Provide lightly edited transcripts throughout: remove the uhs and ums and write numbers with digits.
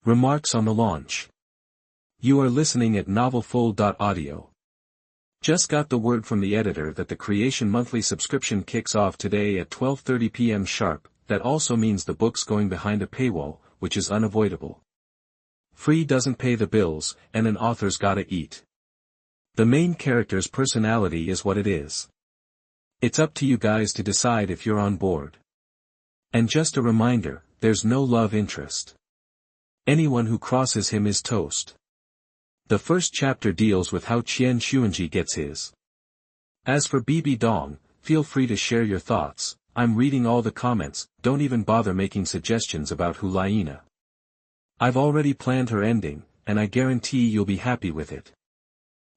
Remarks on the launch. You are listening at novelfull.audio. Just got the word from the editor that the Creation monthly subscription kicks off today at 12:30 p.m. sharp. That also means the book's going behind a paywall, which is unavoidable. Free doesn't pay the bills, and an author's gotta eat. The main character's personality is what it is. It's up to you guys to decide if you're on board. And just a reminder, there's no love interest. Anyone who crosses him is toast. The first chapter deals with how Qianxunji gets his. As for Bibi Dong, feel free to share your thoughts. I'm reading all the comments, don't even bother making suggestions about Hulaina. I've already planned her ending, and I guarantee you'll be happy with it.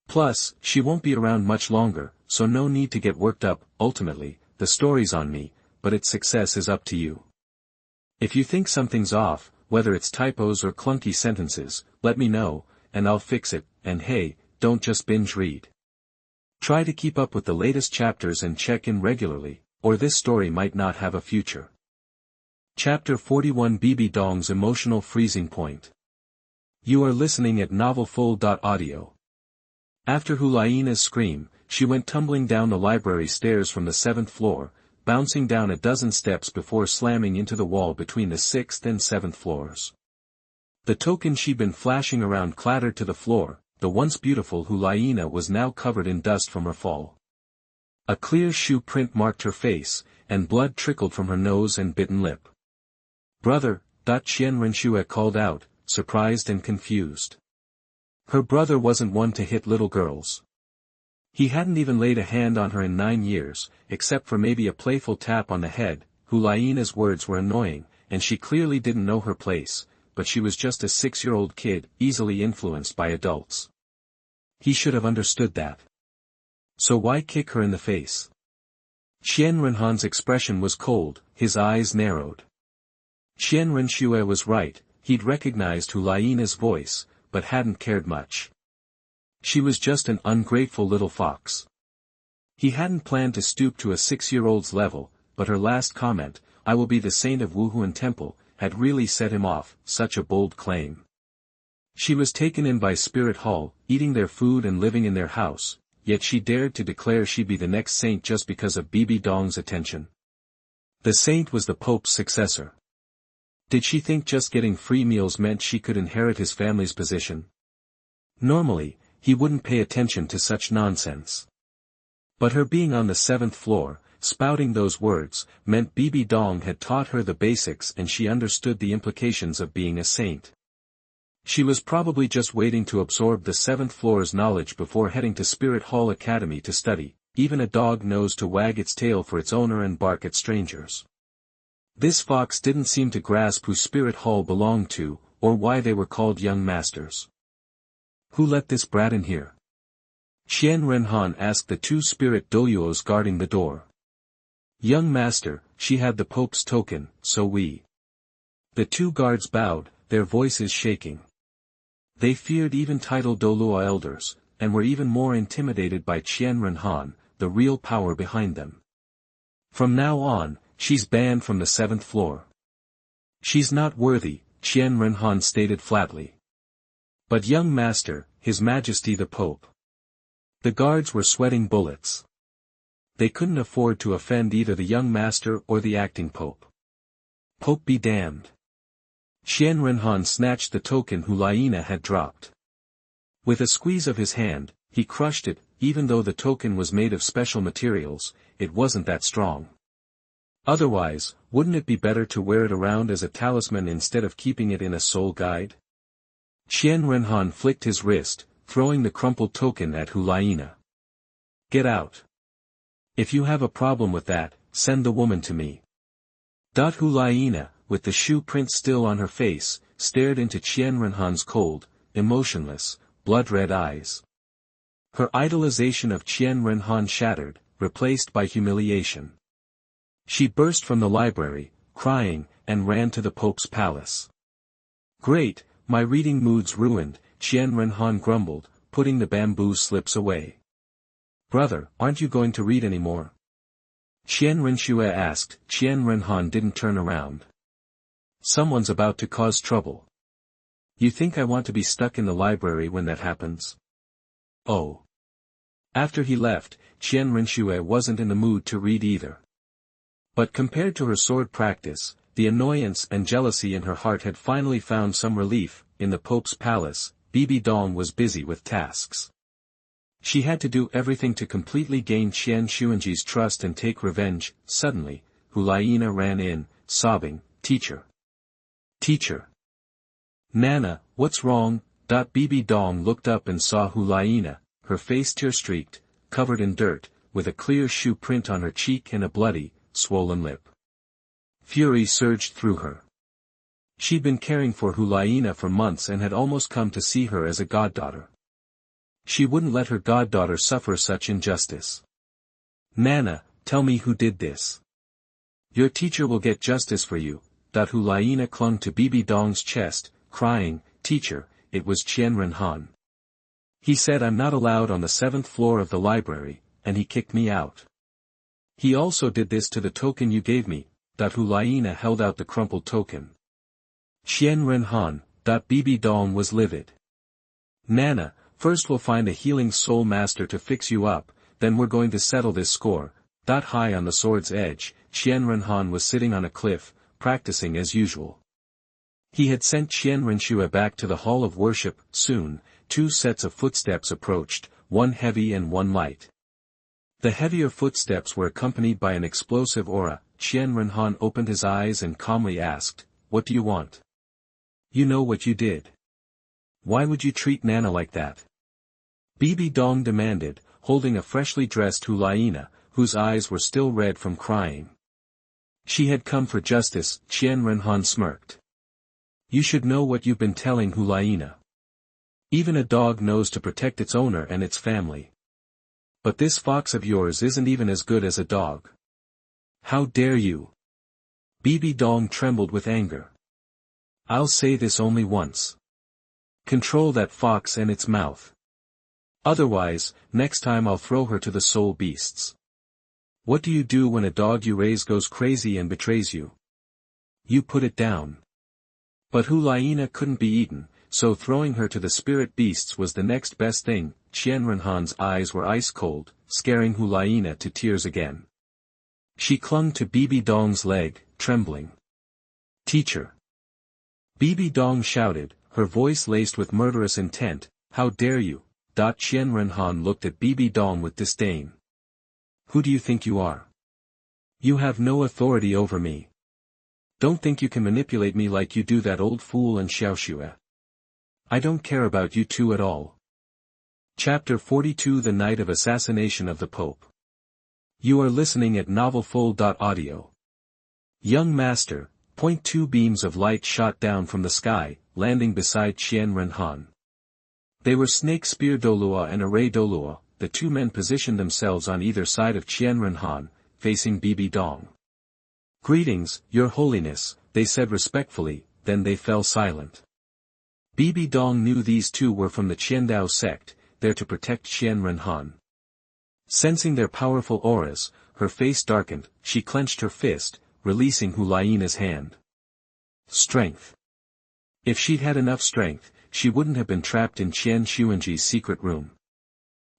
Plus, she won't be around much longer, so no need to get worked up. Ultimately, the story's on me, but its success is up to you. If you think something's off, whether it's typos or clunky sentences, let me know, and I'll fix it. And hey, don't just binge read. Try to keep up with the latest chapters and check in regularly, or this story might not have a future. Chapter 41 Bibi Dong's Emotional Freezing Point. You are listening at novelfull.audio. After Hulaina's scream, she went tumbling down the library stairs from the 7th floor, bouncing down a dozen steps before slamming into the wall between the 6th and 7th floors. The token she'd been flashing around clattered to the floor. The once beautiful Hulaina was now covered in dust from her fall. A clear shoe print marked her face, and blood trickled from her nose and bitten lip. Brother, Qianrenxue called out, surprised and confused. Her brother wasn't one to hit little girls. He hadn't even laid a hand on her in 9 years, except for maybe a playful tap on the head. Hulaina's words were annoying, and she clearly didn't know her place, but she was just a 6-year-old kid, easily influenced by adults. He should have understood that. So why kick her in the face? Qianrenhan's expression was cold, his eyes narrowed. Qianrenxue was right, he'd recognized Hulaina's voice, but hadn't cared much. She was just an ungrateful little fox. He hadn't planned to stoop to a 6-year-old's level, but her last comment, "I will be the saint of Wuhun Temple," had really set him off. Such a bold claim. She was taken in by Spirit Hall, eating their food and living in their house, yet she dared to declare she'd be the next saint just because of Bibi Dong's attention. The saint was the Pope's successor. Did she think just getting free meals meant she could inherit his family's position? Normally, he wouldn't pay attention to such nonsense. But her being on the 7th floor, spouting those words, meant Bibi Dong had taught her the basics and she understood the implications of being a saint. She was probably just waiting to absorb the 7th floor's knowledge before heading to Spirit Hall Academy to study. Even a dog knows to wag its tail for its owner and bark at strangers. This fox didn't seem to grasp who Spirit Hall belonged to, or why they were called young masters. Who let this brat in here? Qianrenhan asked the 2 spirit Douluos guarding the door. Young master, she had the Pope's token, so we. The 2 guards bowed, their voices shaking. They feared even titled Douluo elders, and were even more intimidated by Qianrenhan, the real power behind them. From now on, she's banned from the 7th floor. She's not worthy, Qianrenhan stated flatly. But young master, His Majesty the Pope. The guards were sweating bullets. They couldn't afford to offend either the young master or the acting Pope. Pope be damned. Qianrenhan snatched the token Hulaina had dropped. With a squeeze of his hand, he crushed it. Even though the token was made of special materials, it wasn't that strong. Otherwise, wouldn't it be better to wear it around as a talisman instead of keeping it in a soul guide? Qianrenhan flicked his wrist, throwing the crumpled token at Hulaina. Get out. If you have a problem with that, send the woman to me. Hulaina, with the shoe print still on her face, stared into Qianrenhan's cold, emotionless, blood-red eyes. Her idolization of Qianrenhan shattered, replaced by humiliation. She burst from the library, crying, and ran to the Pope's palace. Great, my reading mood's ruined, Qianrenhan grumbled, putting the bamboo slips away. Brother, aren't you going to read anymore? Qianrenxue asked. Qianrenhan didn't turn around. Someone's about to cause trouble. You think I want to be stuck in the library when that happens? Oh. After he left, Qianrenxue wasn't in the mood to read either. But compared to her sword practice, the annoyance and jealousy in her heart had finally found some relief. In the Pope's palace, Bibi Dong was busy with tasks. She had to do everything to completely gain Qianxunji's trust and take revenge. Suddenly, Hulaina ran in, sobbing, "Teacher! Teacher! Nana, what's wrong?" Bibi Dong looked up and saw Hulaina, her face tear-streaked, covered in dirt, with a clear shoe print on her cheek and a bloody, swollen lip. Fury surged through her. She'd been caring for Hulaina for months and had almost come to see her as a goddaughter. She wouldn't let her goddaughter suffer such injustice. "Nana, tell me who did this. Your teacher will get justice for you." Hulaina clung to Bibi Dong's chest, crying, "Teacher, it was Qianrenhan. He said I'm not allowed on the 7th floor of the library, and he kicked me out. He also did this to the token you gave me." Hulaina held out the crumpled token. "Qianrenhan." Bibi Dong was livid. "Nana, first we'll find a healing soul master to fix you up, then we're going to settle this score." High on the sword's edge, Qianrenhan was sitting on a cliff, practicing as usual. He had sent Qianrenxue back to the hall of worship. Soon, 2 sets of footsteps approached, one heavy and one light. The heavier footsteps were accompanied by an explosive aura. Qianrenhan opened his eyes and calmly asked, "What do you want? You know what you did. Why would you treat Nana like that?" Bibi Dong demanded, holding a freshly dressed Hulaina, whose eyes were still red from crying. "She had come for justice." Qianrenhan smirked. "You should know what you've been telling Hulaina. Even a dog knows to protect its owner and its family. But this fox of yours isn't even as good as a dog. How dare you?" Bibi Dong trembled with anger. "I'll say this only once. Control that fox and its mouth. Otherwise, next time I'll throw her to the soul beasts. What do you do when a dog you raise goes crazy and betrays you? You put it down." But Hulaina couldn't be eaten, so throwing her to the spirit beasts was the next best thing. Qianrenhan's eyes were ice cold, scaring Hulaina to tears again. She clung to Bibi Dong's leg, trembling. "Teacher!" Bibi Dong shouted, her voice laced with murderous intent, "How dare you?" Qianrenhan looked at Bibi Dong with disdain. "Who do you think you are? You have no authority over me. Don't think you can manipulate me like you do that old fool and Xiaoxue. I don't care about you two at all." Chapter 42 The Night of Assassination of the Pope. You are listening at novelfull.audio. "Young master," 2 beams of light shot down from the sky, landing beside Qianrenhan. They were Snake Spear Douluo and Array Douluo. The 2 men positioned themselves on either side of Qianrenhan, facing Bibi Dong. "Greetings, Your Holiness," they said respectfully, then they fell silent. Bibi Dong knew these 2 were from the Qiandao sect, there to protect Qianrenhan. Sensing their powerful auras, her face darkened, she clenched her fist, releasing Hulaina's hand. Strength. If she'd had enough strength, she wouldn't have been trapped in Qianxunji's secret room.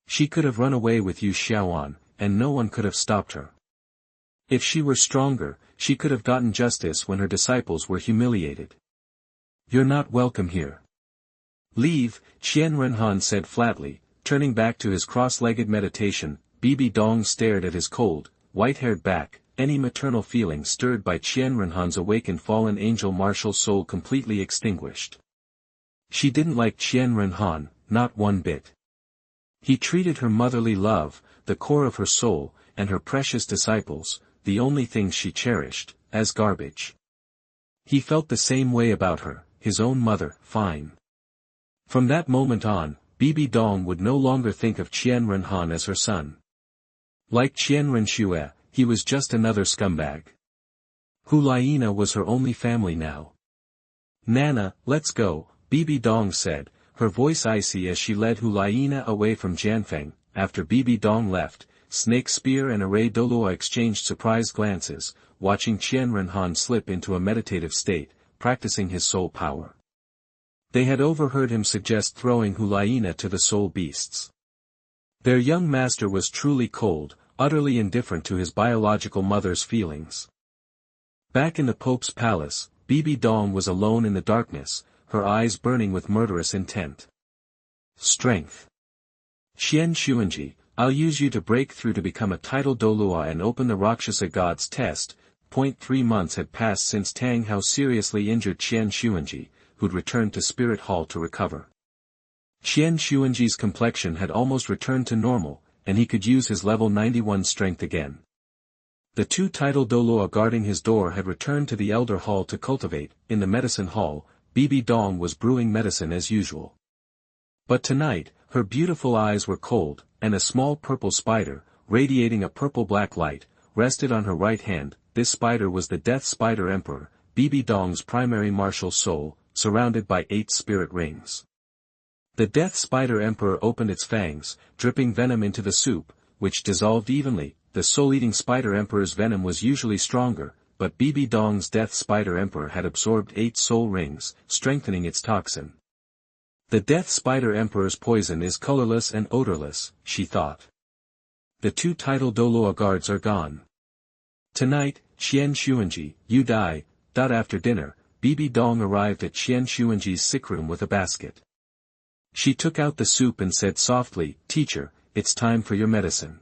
She could have run away with Yu Xiaoan, and no one could have stopped her. If she were stronger, she could have gotten justice when her disciples were humiliated. "You're not welcome here. Leave," Qianrenhan said flatly, turning back to his cross-legged meditation. Bibi Dong stared at his cold, white-haired back, any maternal feeling stirred by Qianrenhan's awakened fallen angel martial soul completely extinguished. She didn't like Qianrenhan, not one bit. He treated her motherly love, the core of her soul, and her precious disciples, the only things she cherished, as garbage. He felt the same way about her, his own mother. Fine. From that moment on, Bibi Dong would no longer think of Qianrenhan as her son. Like Qianrenxue, he was just another scumbag. Hulaina was her only family now. "Nana, let's go," Bibi Dong said, her voice icy as she led Hulaina away from Jianfeng. After Bibi Dong left, Snake Spear and Array Douluo exchanged surprised glances, watching Qianrenhan slip into a meditative state, practicing his soul power. They had overheard him suggest throwing Hulaina to the soul beasts. Their young master was truly cold, utterly indifferent to his biological mother's feelings. Back in the Pope's palace, Bibi Dong was alone in the darkness, her eyes burning with murderous intent. Strength. Qianxunji, I'll use you to break through to become a title Douluo and open the Rakshasa god's test. 3 months had passed since Tang Hao seriously injured Qianxunji, who'd returned to Spirit Hall to recover. Qianxunji's complexion had almost returned to normal, and he could use his level 91 strength again. The 2 title Douluo guarding his door had returned to the Elder Hall to cultivate. In the medicine hall, Bibi Dong was brewing medicine as usual. But tonight, her beautiful eyes were cold, and a small purple spider, radiating a purple-black light, rested on her right hand. This spider was the Death Spider Emperor, Bibi Dong's primary martial soul, surrounded by 8 spirit rings. The Death Spider Emperor opened its fangs, dripping venom into the soup, which dissolved evenly. The soul-eating Spider Emperor's venom was usually stronger, but Bibi Dong's Death Spider Emperor had absorbed 8 soul rings, strengthening its toxin. The Death Spider Emperor's poison is colorless and odorless, she thought. The 2 title Douluo guards are gone. Tonight, Qianxunji, you die. After dinner, Bibi Dong arrived at Qianxunji's sick room with a basket. She took out the soup and said softly, "Teacher, it's time for your medicine."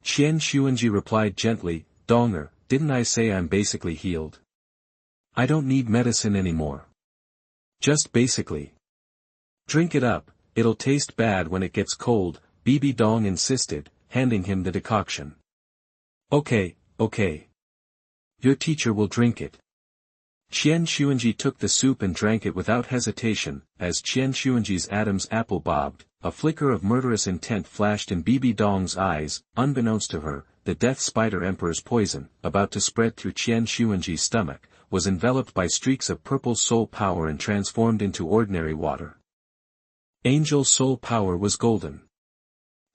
Qianxunji replied gently, "Donger, didn't I say I'm basically healed? I don't need medicine anymore. Just basically. Drink it up, it'll taste bad when it gets cold," Bibi Dong insisted, handing him the decoction. Okay. Your teacher will drink it." Qianxunji took the soup and drank it without hesitation. As Qianxunji's Adam's apple bobbed, a flicker of murderous intent flashed in Bibi Dong's eyes. Unbeknownst to her, the Death Spider Emperor's poison, about to spread through Qianxunji's stomach, was enveloped by streaks of purple soul power and transformed into ordinary water. Angel soul power was golden.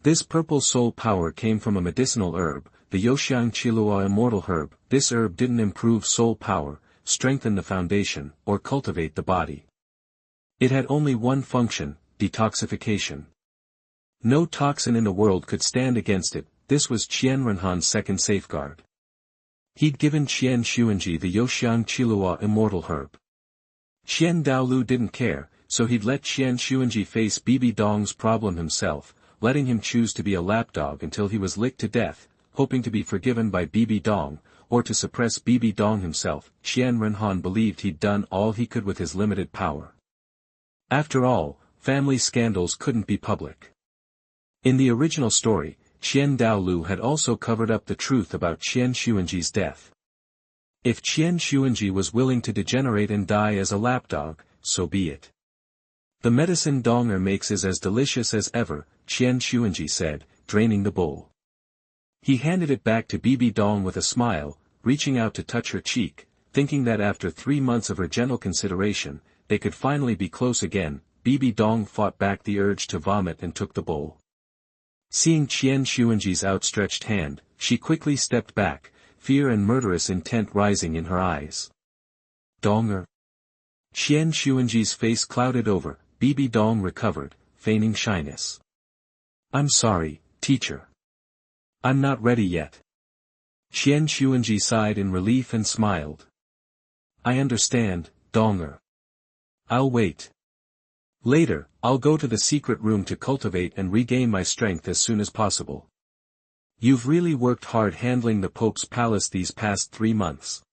This purple soul power came from a medicinal herb, the Qianxunji immortal herb. This herb didn't improve soul power, strengthen the foundation, or cultivate the body. It had only one function, detoxification. No toxin in the world could stand against it. This was Qianrenhan's second safeguard. He'd given Qianxunji the Qianxunji immortal herb. DouluoDalu didn't care, so he'd let Qianxunji face Bibi Dong's problem himself, letting him choose to be a lapdog until he was licked to death, hoping to be forgiven by Bibi Dong, or to suppress Bibi Dong himself. Qianrenhan believed he'd done all he could with his limited power. After all, family scandals couldn't be public. In the original story, DouluoDalu had also covered up the truth about Qianxunji's death. If Qianxunji was willing to degenerate and die as a lapdog, so be it. The medicine Donger makes is as delicious as ever, Qianxunji said, draining the bowl. He handed it back to Bibi Dong with a smile, reaching out to touch her cheek, thinking that after 3 months of her gentle consideration, they could finally be close again. Bibi Dong fought back the urge to vomit and took the bowl. Seeing Qianxunji's outstretched hand, she quickly stepped back, fear and murderous intent rising in her eyes. Donger. Qianxunji's face clouded over. Bibi Dong recovered, feigning shyness. "I'm sorry, teacher. I'm not ready yet." Qianxunji sighed in relief and smiled. "I understand, Donger. I'll wait. Later, I'll go to the secret room to cultivate and regain my strength as soon as possible. You've really worked hard handling the Pope's palace these past 3 months."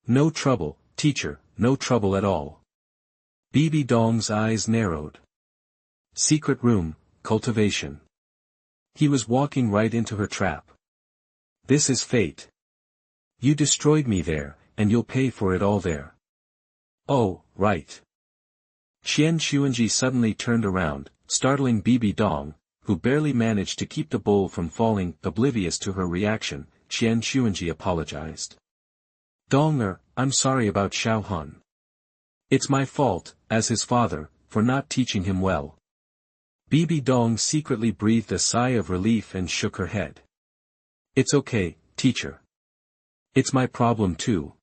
"No trouble, teacher, no trouble at all." Bibi Dong's eyes narrowed. Secret room, cultivation. He was walking right into her trap. This is fate. You destroyed me there, and you'll pay for it all there. Oh, right. Qianxunji suddenly turned around, startling Bibi Dong, who barely managed to keep the bowl from falling. Oblivious to her reaction, Qianxunji apologized. "Donger, I'm sorry about Xiaohan. It's my fault, as his father, for not teaching him well." Bibi Dong secretly breathed a sigh of relief and shook her head. "It's okay, teacher. It's my problem too.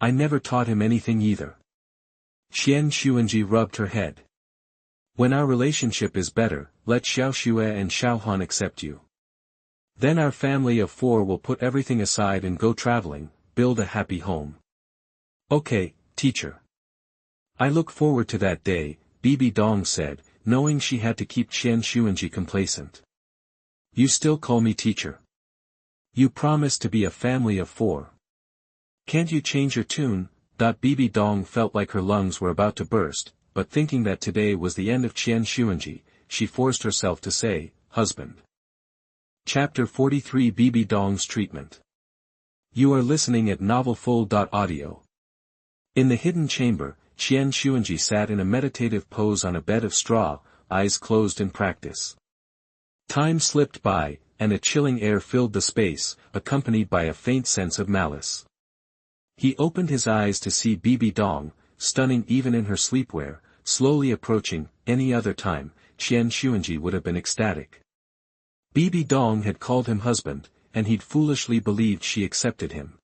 I never taught him anything either." Qianxunji rubbed her head. When our relationship is better, let Xiaoxue and Xiaohan accept you. Then our family of 4 will put everything aside and go traveling, build a happy home. Okay, teacher. I look forward to that day, Bibi Dong said, knowing she had to keep Qianxunji complacent. You still call me teacher. You promised to be a family of 4. Can't you change your tune? Bibi Dong felt like her lungs were about to burst, but thinking that today was the end of Qianxunji, she forced herself to say, husband. Chapter 43 Bibi Dong's Treatment. You are listening at NovelFull.audio. In the hidden chamber, Qianxunji sat in a meditative pose on a bed of straw, eyes closed in practice. Time slipped by, and a chilling air filled the space, accompanied by a faint sense of malice. He opened his eyes to see Bibi Dong, stunning even in her sleepwear, slowly approaching. Any other time, Qianxunji would have been ecstatic. Bibi Dong had called him husband, and he'd foolishly believed she accepted him.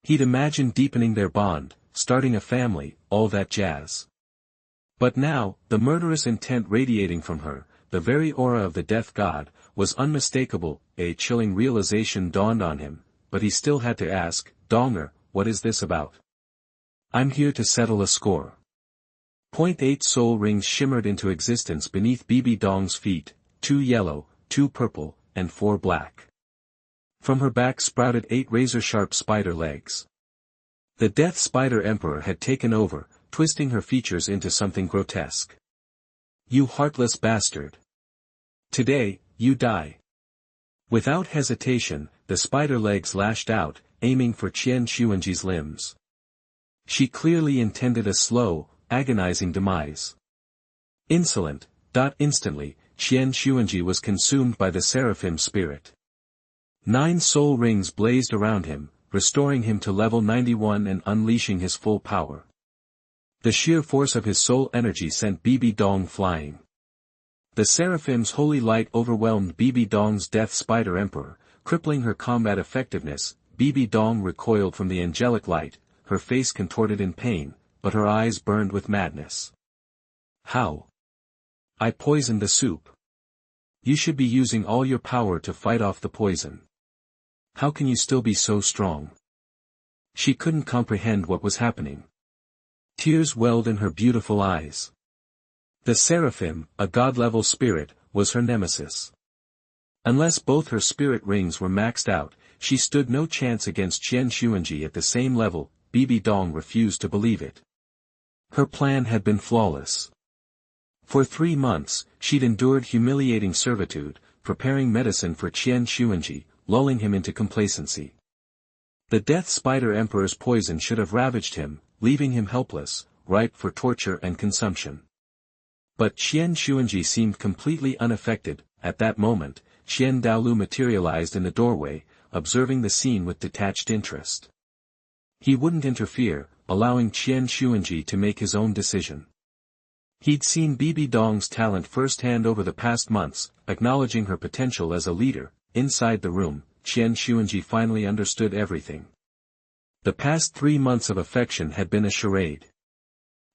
He'd imagined deepening their bond, starting a family, all that jazz. But now, the murderous intent radiating from her, the very aura of the death god, was unmistakable. A chilling realization dawned on him, but he still had to ask, Donger, what is this about? I'm here to settle a score. 8 soul rings shimmered into existence beneath Bibi Dong's feet, 2 yellow, 2 purple, and 4 black. From her back sprouted 8 razor-sharp spider legs. The Death Spider Emperor had taken over, twisting her features into something grotesque. You heartless bastard. Today, you die. Without hesitation, the spider legs lashed out, aiming for Qianxunji's limbs. She clearly intended a slow, agonizing demise. Insolent. Instantly, Qianxunji was consumed by the seraphim spirit. 9 soul rings blazed around him, restoring him to level 91 and unleashing his full power. The sheer force of his soul energy sent Bibi Dong flying. The seraphim's holy light overwhelmed Bibi Dong's Death Spider Emperor, crippling her combat effectiveness. Bibi Dong recoiled from the angelic light, her face contorted in pain, but her eyes burned with madness. How? I poisoned the soup. You should be using all your power to fight off the poison. How can you still be so strong? She couldn't comprehend what was happening. Tears welled in her beautiful eyes. The seraphim, a god-level spirit, was her nemesis. Unless both her spirit rings were maxed out, she stood no chance against Qianxunji at the same level. Bibi Dong refused to believe it. Her plan had been flawless. For 3 months, she'd endured humiliating servitude, preparing medicine for Qianxunji, lulling him into complacency. The Death Spider Emperor's poison should have ravaged him, leaving him helpless, ripe for torture and consumption. But Qianxunji seemed completely unaffected. At that moment, DouluoDalu materialized in the doorway, observing the scene with detached interest. He wouldn't interfere, allowing Qianxunji to make his own decision. He'd seen Bibi Dong's talent firsthand over the past months, acknowledging her potential as a leader. Inside the room, Qianxunji finally understood everything. The past 3 months of affection had been a charade.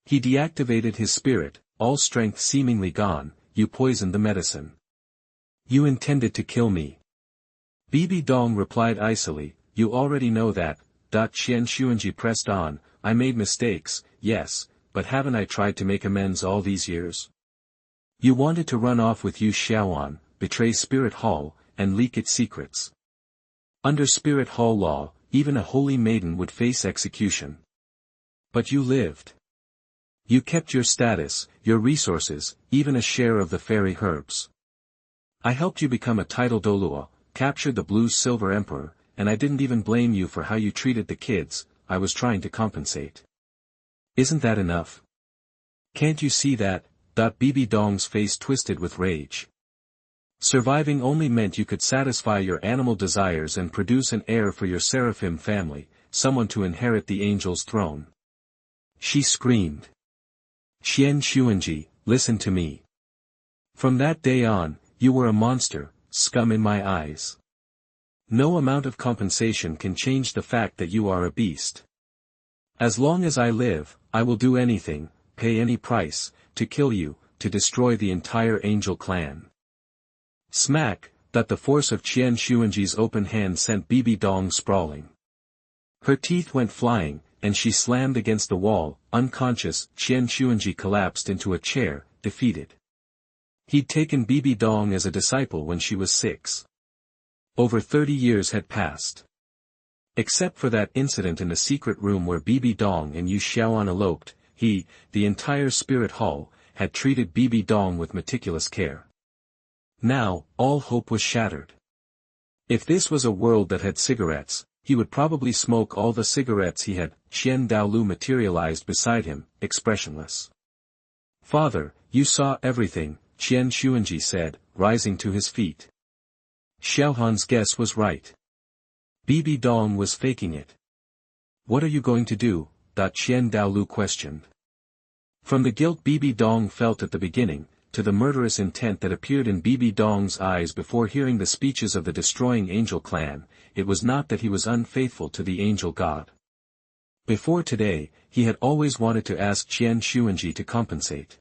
He deactivated his spirit, all strength seemingly gone. You poisoned the medicine. You intended to kill me. Bibi Dong replied icily, you already know that. Qianxunji pressed on, I made mistakes, yes, but haven't I tried to make amends all these years? You wanted to run off with Yu Xiaoan, betray Spirit Hall, and leak its secrets. Under Spirit Hall law, even a holy maiden would face execution. But you lived. You kept your status, your resources, even a share of the fairy herbs. I helped you become a title Douluo, captured the Blue-Silver Emperor, and I didn't even blame you for how you treated the kids. I was trying to compensate. Isn't that enough? Can't you see that? Bibi Dong's face twisted with rage. Surviving only meant you could satisfy your animal desires and produce an heir for your seraphim family, someone to inherit the angel's throne. She screamed. Qianxunji, listen to me. From that day on, you were a monster, scum in my eyes. No amount of compensation can change the fact that you are a beast. As long as I live, I will do anything, pay any price, to kill you, to destroy the entire angel clan. Smack, that the force of Qianxunji's open hand sent Bibi Dong sprawling. Her teeth went flying, and she slammed against the wall. Unconscious, Qianxunji collapsed into a chair, defeated. He'd taken Bibi Dong as a disciple when she was 6. Over 30 years had passed. Except for that incident in the secret room where Bibi Dong and Yu Xiaoan eloped, the entire spirit hall, had treated Bibi Dong with meticulous care. Now, all hope was shattered. If this was a world that had cigarettes, he would probably smoke all the cigarettes he had. DouluoDalu materialized beside him, expressionless. Father, you saw everything, Qianxunji said, rising to his feet. Xiaohan's guess was right. Bibi Dong was faking it. What are you going to do? DouluoDalu questioned. From the guilt Bibi Dong felt at the beginning, to the murderous intent that appeared in Bibi Dong's eyes before hearing the speeches of the destroying angel clan, it was not that he was unfaithful to the angel god. Before today, he had always wanted to ask Qianxunji to compensate.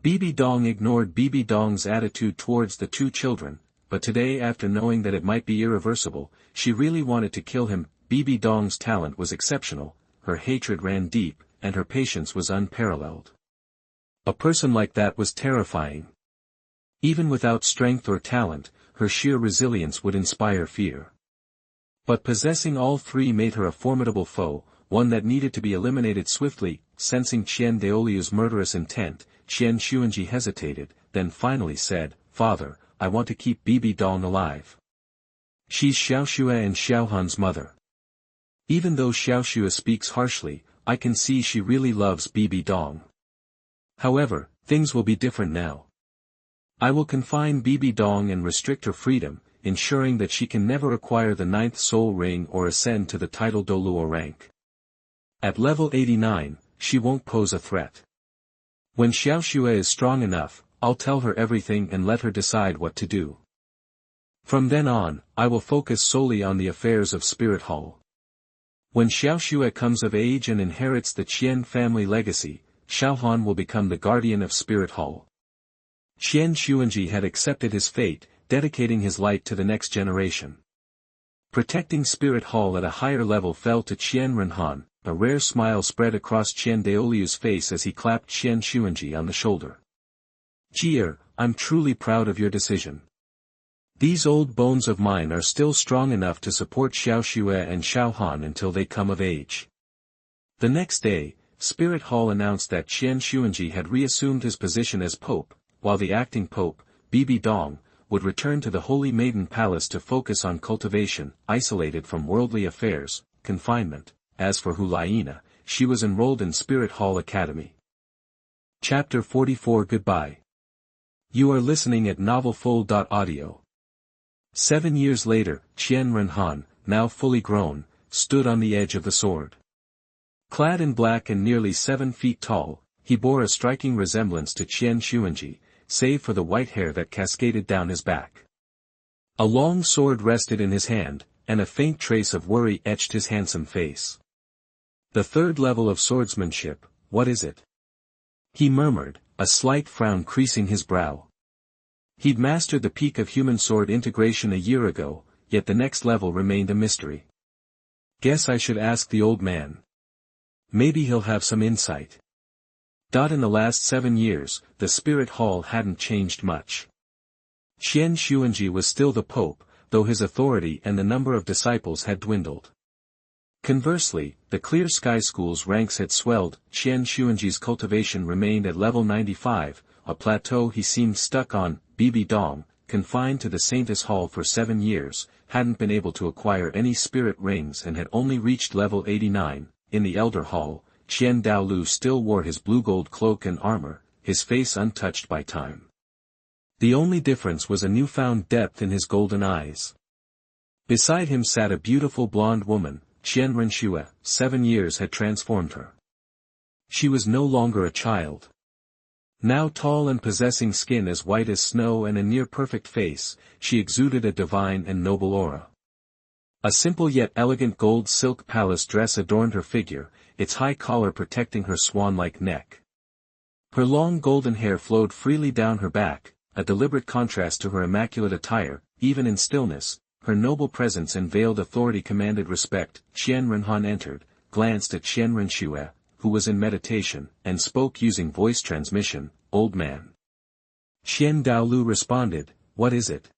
Bibi Dong ignored Bibi Dong's attitude towards the two children, but today, after knowing that it might be irreversible, she really wanted to kill him. Bibi Dong's talent was exceptional, her hatred ran deep, and her patience was unparalleled. A person like that was terrifying. Even without strength or talent, her sheer resilience would inspire fear. But possessing all three made her a formidable foe, one that needed to be eliminated swiftly. Sensing DouluoDalu's murderous intent, Qianxunji hesitated, then finally said, Father, I want to keep Bibi Dong alive. She's Xiaoxue and Xiaohan's mother. Even though Xiaoxue speaks harshly, I can see she really loves Bibi Dong. However, things will be different now. I will confine Bibi Dong and restrict her freedom, ensuring that she can never acquire the 9th soul ring or ascend to the title Douluo rank. At level 89, she won't pose a threat. When Xiaoxue is strong enough, I'll tell her everything and let her decide what to do. From then on, I will focus solely on the affairs of Spirit Hall. When Xiaoxue comes of age and inherits the Qian family legacy, Xiaohan will become the guardian of Spirit Hall. Qianxunji had accepted his fate, dedicating his light to the next generation. Protecting Spirit Hall at a higher level fell to Qianrenhan. A rare smile spread across DouluoDalu's face as he clapped Qianxunji on the shoulder. Jie, I'm truly proud of your decision. These old bones of mine are still strong enough to support Xiaoxue and Xiaohan until they come of age. The next day, Spirit Hall announced that Qianxunji had reassumed his position as Pope, while the acting Pope, Bibi Dong, would return to the Holy Maiden Palace to focus on cultivation, isolated from worldly affairs, confinement. As for Hulaina, she was enrolled in Spirit Hall Academy. Chapter 44 Goodbye. You are listening at novelfull.audio. 7 years later, Qianrenhan, now fully grown, stood on the edge of the sword. Clad in black and nearly 7 feet tall, he bore a striking resemblance to Qianxunji, save for the white hair that cascaded down his back. A long sword rested in his hand, and a faint trace of worry etched his handsome face. The third level of swordsmanship, what is it? He murmured, a slight frown creasing his brow. He'd mastered the peak of human sword integration a year ago, yet the next level remained a mystery. Guess I should ask the old man. Maybe he'll have some insight. In the last 7 years, the Spirit Hall hadn't changed much. Qianxunji was still the Pope, though his authority and the number of disciples had dwindled. Conversely, the Clear Sky School's ranks had swelled. Qianxunji's cultivation remained at level 95, a plateau he seemed stuck on. Bibi Dong, confined to the Saintess Hall for 7 years, hadn't been able to acquire any spirit rings and had only reached level 89. In the Elder Hall, DouluoDalu still wore his blue-gold cloak and armor, his face untouched by time. The only difference was a newfound depth in his golden eyes. Beside him sat a beautiful blonde woman. Qianrenxue, 7 years had transformed her. She was no longer a child. Now tall and possessing skin as white as snow and a near-perfect face, she exuded a divine and noble aura. A simple yet elegant gold silk palace dress adorned her figure, its high collar protecting her swan-like neck. Her long golden hair flowed freely down her back, a deliberate contrast to her immaculate attire. Even in stillness, her noble presence and veiled authority commanded respect. Qianrenhan entered, glanced at Qianrenxue, who was in meditation, and spoke using voice transmission, "Old man." Douluo responded, "What is it?"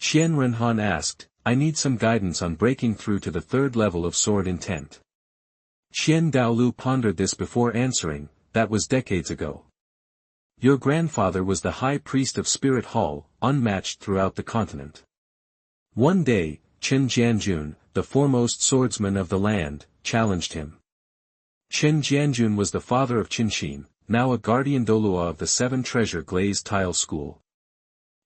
Qianrenhan asked, "I need some guidance on breaking through to the third level of sword intent." Douluo pondered this before answering, "That was decades ago. Your grandfather was the high priest of Spirit Hall, unmatched throughout the continent. One day, Jianjun, the foremost swordsman of the land, challenged him. Jianjun was the father of Qianxin, now a guardian Douluo of the 7 treasure glazed tile school.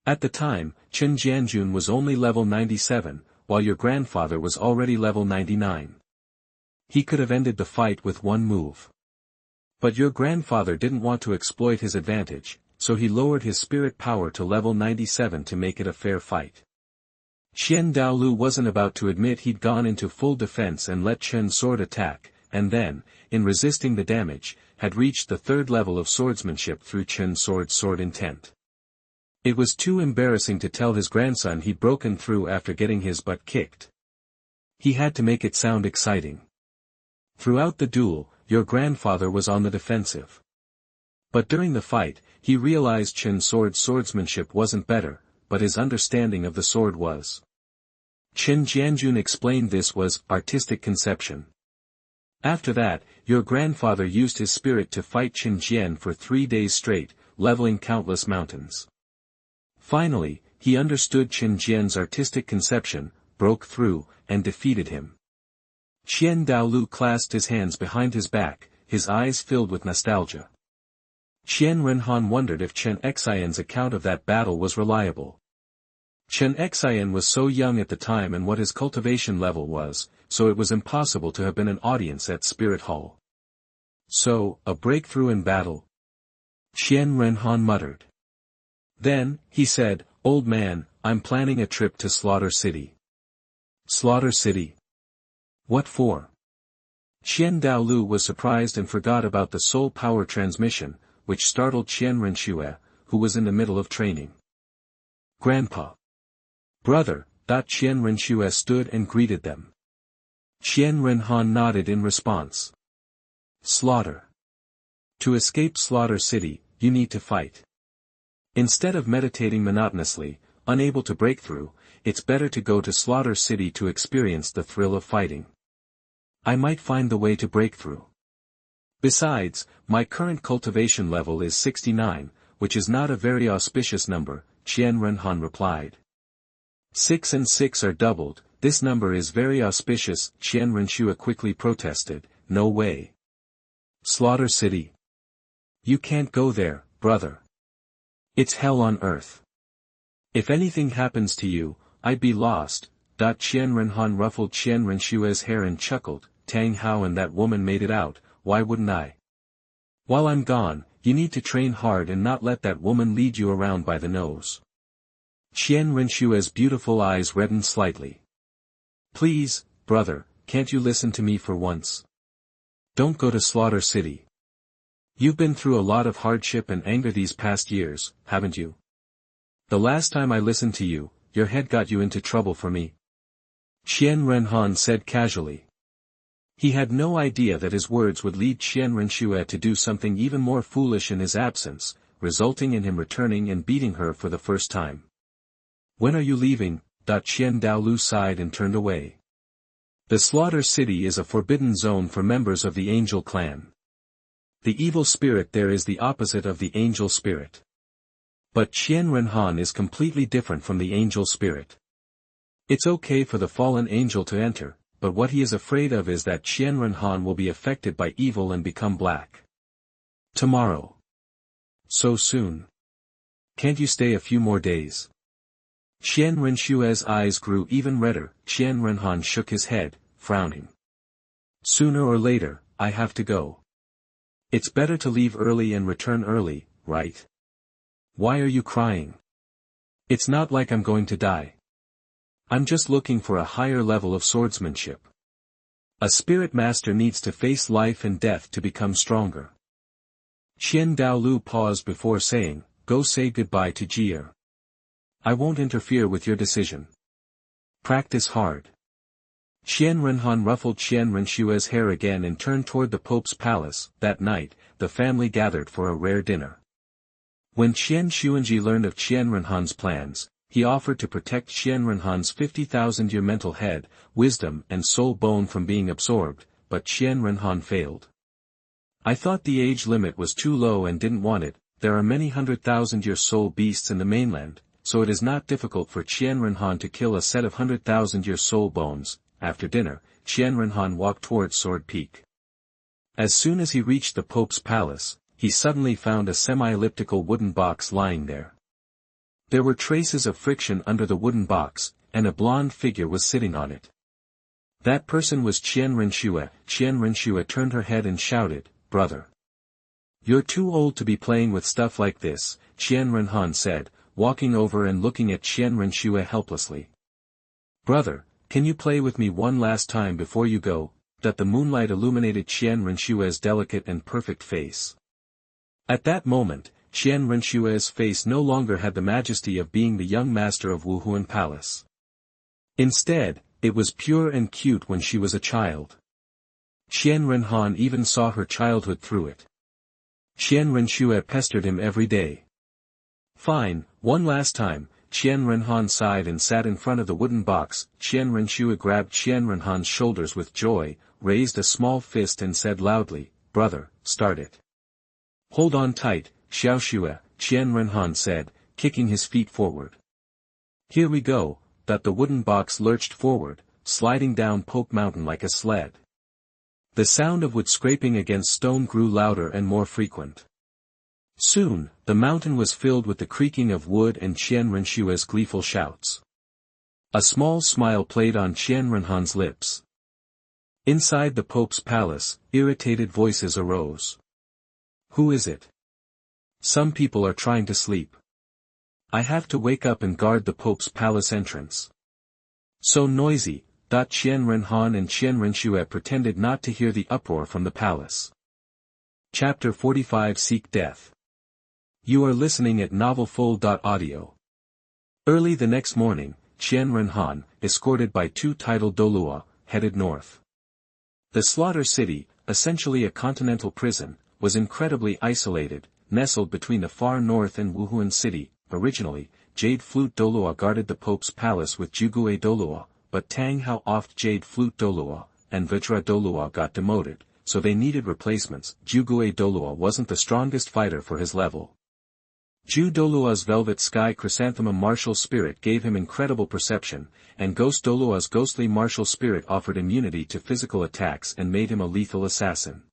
At the time, Jianjun was only level 97, while your grandfather was already level 99. He could have ended the fight with one move. But your grandfather didn't want to exploit his advantage, so he lowered his spirit power to level 97 to make it a fair fight. Douluo wasn't about to admit he'd gone into full defense and let Qian's sword attack, and then, in resisting the damage, had reached the third level of swordsmanship through Qian's sword intent. It was too embarrassing to tell his grandson he'd broken through after getting his butt kicked. He had to make it sound exciting. Throughout the duel, your grandfather was on the defensive. But during the fight, he realized Qian's swordsmanship wasn't better, but his understanding of the sword was. Jianjun explained this was artistic conception. After that, your grandfather used his spirit to fight Qian for 3 days straight, leveling countless mountains. Finally, he understood Qian's artistic conception, broke through, and defeated him. Douluo clasped his hands behind his back, his eyes filled with nostalgia. Qianrenhan wondered if Qianxunji's account of that battle was reliable. Qianxunji was so young at the time and what his cultivation level was, so it was impossible to have been an audience at Spirit Hall. So, a breakthrough in battle? Qianrenhan muttered. Then, he said, "Old man, I'm planning a trip to Slaughter City." Slaughter City? What for? Douluo was surprised and forgot about the soul power transmission, which startled Qianrenxue, who was in the middle of training. "Grandpa." "Brother," Qianrenxue stood and greeted them. Qianrenhan nodded in response. Slaughter. To escape Slaughter City, you need to fight. Instead of meditating monotonously, unable to break through, it's better to go to Slaughter City to experience the thrill of fighting. I might find the way to break through. Besides, my current cultivation level is 69, which is not a very auspicious number, Qianrenhan replied. 6 and 6 are doubled, this number is very auspicious, Qianrenxue quickly protested, no way. Slaughter City. You can't go there, brother. It's hell on earth. If anything happens to you, I'd be lost. Qianrenhan ruffled Qianrenxue's hair and chuckled, Tang Hao and that woman made it out, why wouldn't I? While I'm gone, you need to train hard and not let that woman lead you around by the nose. Qianrenxue's beautiful eyes reddened slightly. Please, brother, can't you listen to me for once? Don't go to Slaughter City. You've been through a lot of hardship and anger these past years, haven't you? The last time I listened to you, your head got you into trouble for me. Qianrenhan said casually. He had no idea that his words would lead Qianrenxue to do something even more foolish in his absence, resulting in him returning and beating her for the first time. When are you leaving? Douluo sighed and turned away. The Slaughter City is a forbidden zone for members of the Angel clan. The evil spirit there is the opposite of the angel spirit. But Qianrenhan is completely different from the angel spirit. It's okay for the fallen angel to enter, but what he is afraid of is that Qianrenhan will be affected by evil and become black. Tomorrow. So soon. Can't you stay a few more days? Qianrenxue's eyes grew even redder. Qianrenhan shook his head, frowning. Sooner or later, I have to go. It's better to leave early and return early, right? Why are you crying? It's not like I'm going to die. I'm just looking for a higher level of swordsmanship. A spirit master needs to face life and death to become stronger. Qian Douluo paused before saying, "Go say goodbye to Jie. I won't interfere with your decision. Practice hard." Qianrenhan ruffled Qianrenxue's hair again and turned toward the Pope's palace. That night, the family gathered for a rare dinner. When Qianxunji learned of Qianrenhan's plans, he offered to protect Qianrenhan's 50,000-year mental head, wisdom and soul bone from being absorbed, but Qianrenhan failed. "I thought the age limit was too low and didn't want it. There are many 100,000-year soul beasts in the mainland, so it is not difficult for Qianrenhan to kill a set of 100,000-year soul bones." After dinner, Qianrenhan walked towards Sword Peak. As soon as he reached the Pope's palace, he suddenly found a semi-elliptical wooden box lying there. There were traces of friction under the wooden box, and a blonde figure was sitting on it. That person was Qianrenxue. Qianrenxue turned her head and shouted, "Brother! You're too old to be playing with stuff like this," Qianrenhan said, walking over and looking at Qianrenxue helplessly. "Brother, can you play with me one last time before you go?" That the moonlight illuminated Qianrenxue's delicate and perfect face. At that moment, Qianrenxue's face no longer had the majesty of being the young master of Wuhun Palace. Instead, it was pure and cute when she was a child. Qianrenhan even saw her childhood through it. Qianrenxue pestered him every day. "Fine, one last time." Qianrenhan sighed and sat in front of the wooden box. Qianrenxue grabbed Qianrenhan's shoulders with joy, raised a small fist and said loudly, "Brother, start it." "Hold on tight, Xiaoxue," Qianrenhan said, kicking his feet forward. "Here we go." That the wooden box lurched forward, sliding down Poke Mountain like a sled. The sound of wood scraping against stone grew louder and more frequent. Soon, the mountain was filled with the creaking of wood and Qianrenxue's gleeful shouts. A small smile played on Qianrenhan's lips. Inside the Pope's palace, irritated voices arose. "Who is it? Some people are trying to sleep. I have to wake up and guard the Pope's palace entrance. So noisy." Qianrenhan and Qianrenxue pretended not to hear the uproar from the palace. Chapter 45 Seek Death. You are listening at NovelFull.audio. Early the next morning, Qianrenhan, escorted by two titled Douluo, headed north. The slaughter city, essentially a continental prison, was incredibly isolated, nestled between the far north and Wuhun City. Originally, Jade Flute Douluo guarded the Pope's palace with Jugue Douluo, but Tang Hao offed Jade Flute Douluo, and Vajra Douluo got demoted, so they needed replacements. Jugue Douluo wasn't the strongest fighter for his level. Ju Douluo's Velvet Sky Chrysanthemum martial spirit gave him incredible perception, and Ghost Douluo's ghostly martial spirit offered immunity to physical attacks and made him a lethal assassin.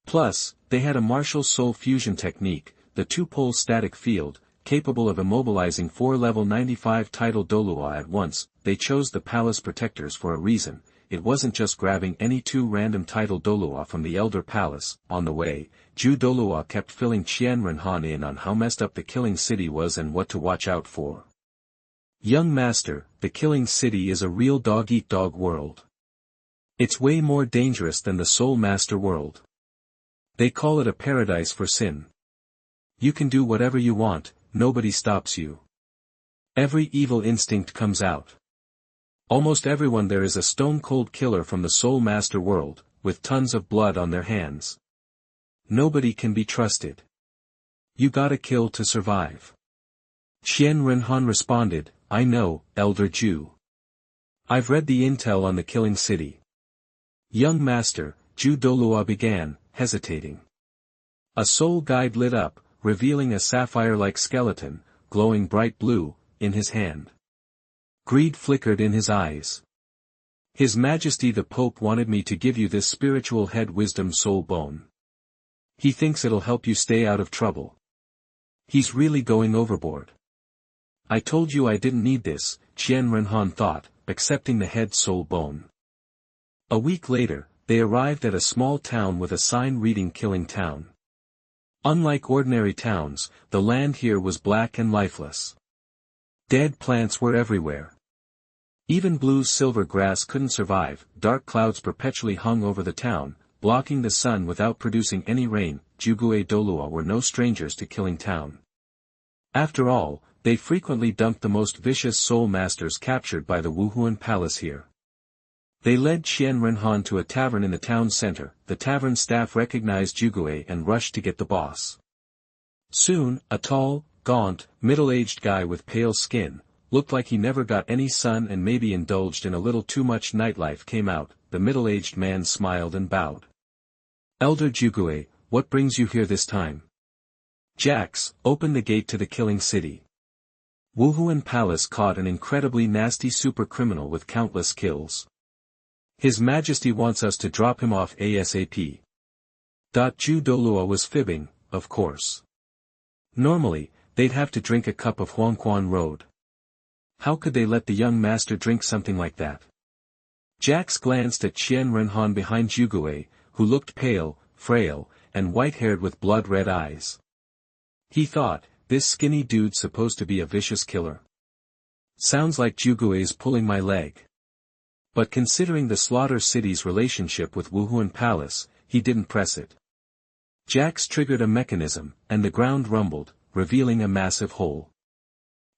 Plus, they had a martial soul fusion technique, the two-pole static field, capable of immobilizing 4 level 95 title Douluo at once. They chose the palace protectors for a reason. It wasn't just grabbing any two random title Douluo from the Elder Palace. On the way, Ju Douluo kept filling Qianrenhan in on how messed up the Killing City was and what to watch out for. "Young master, the Killing City is a real dog-eat-dog world. It's way more dangerous than the Soul Master world. They call it a paradise for sin. You can do whatever you want, nobody stops you. Every evil instinct comes out. Almost everyone there is a stone-cold killer from the Soul Master world, with tons of blood on their hands. Nobody can be trusted. You gotta kill to survive." Qianrenhan responded, "I know, Elder Ju. I've read the intel on the Killing City." "Young master," Ju Douluo began, hesitating. A soul guide lit up, revealing a sapphire-like skeleton, glowing bright blue, in his hand. Greed flickered in his eyes. "His Majesty the Pope wanted me to give you this spiritual head wisdom soul bone. He thinks it'll help you stay out of trouble. He's really going overboard." "I told you I didn't need this," Qianrenhan thought, accepting the head soul bone. A week later, they arrived at a small town with a sign reading Killing Town. Unlike ordinary towns, the land here was black and lifeless. Dead plants were everywhere. Even Blue's silver grass couldn't survive, dark clouds perpetually hung over the town, blocking the sun without producing any rain. Douluo were no strangers to killing town. After all, they frequently dumped the most vicious soul masters captured by the Wuhun Palace here. They led Qianrenhan to a tavern in the town center. The tavern staff recognized Jugue and rushed to get the boss. Soon, a tall, gaunt, middle-aged guy with pale skin, looked like he never got any sun and maybe indulged in a little too much nightlife came out. The middle-aged man smiled and bowed. Elder Jugue, what brings you here this time? Jax, open the gate to the killing city. Wuhun Palace caught an incredibly nasty super-criminal with countless kills. His Majesty wants us to drop him off ASAP. Douluo was fibbing, of course. Normally, they'd have to drink a cup of Huangquan Road. How could they let the young master drink something like that? Jax glanced at Qianrenhan behind Jugue, who looked pale, frail, and white-haired with blood-red eyes. He thought, this skinny dude's supposed to be a vicious killer. Sounds like Jugue's pulling my leg. But considering the Slaughter City's relationship with Wuhun Palace, he didn't press it. Jax triggered a mechanism, and the ground rumbled, revealing a massive hole.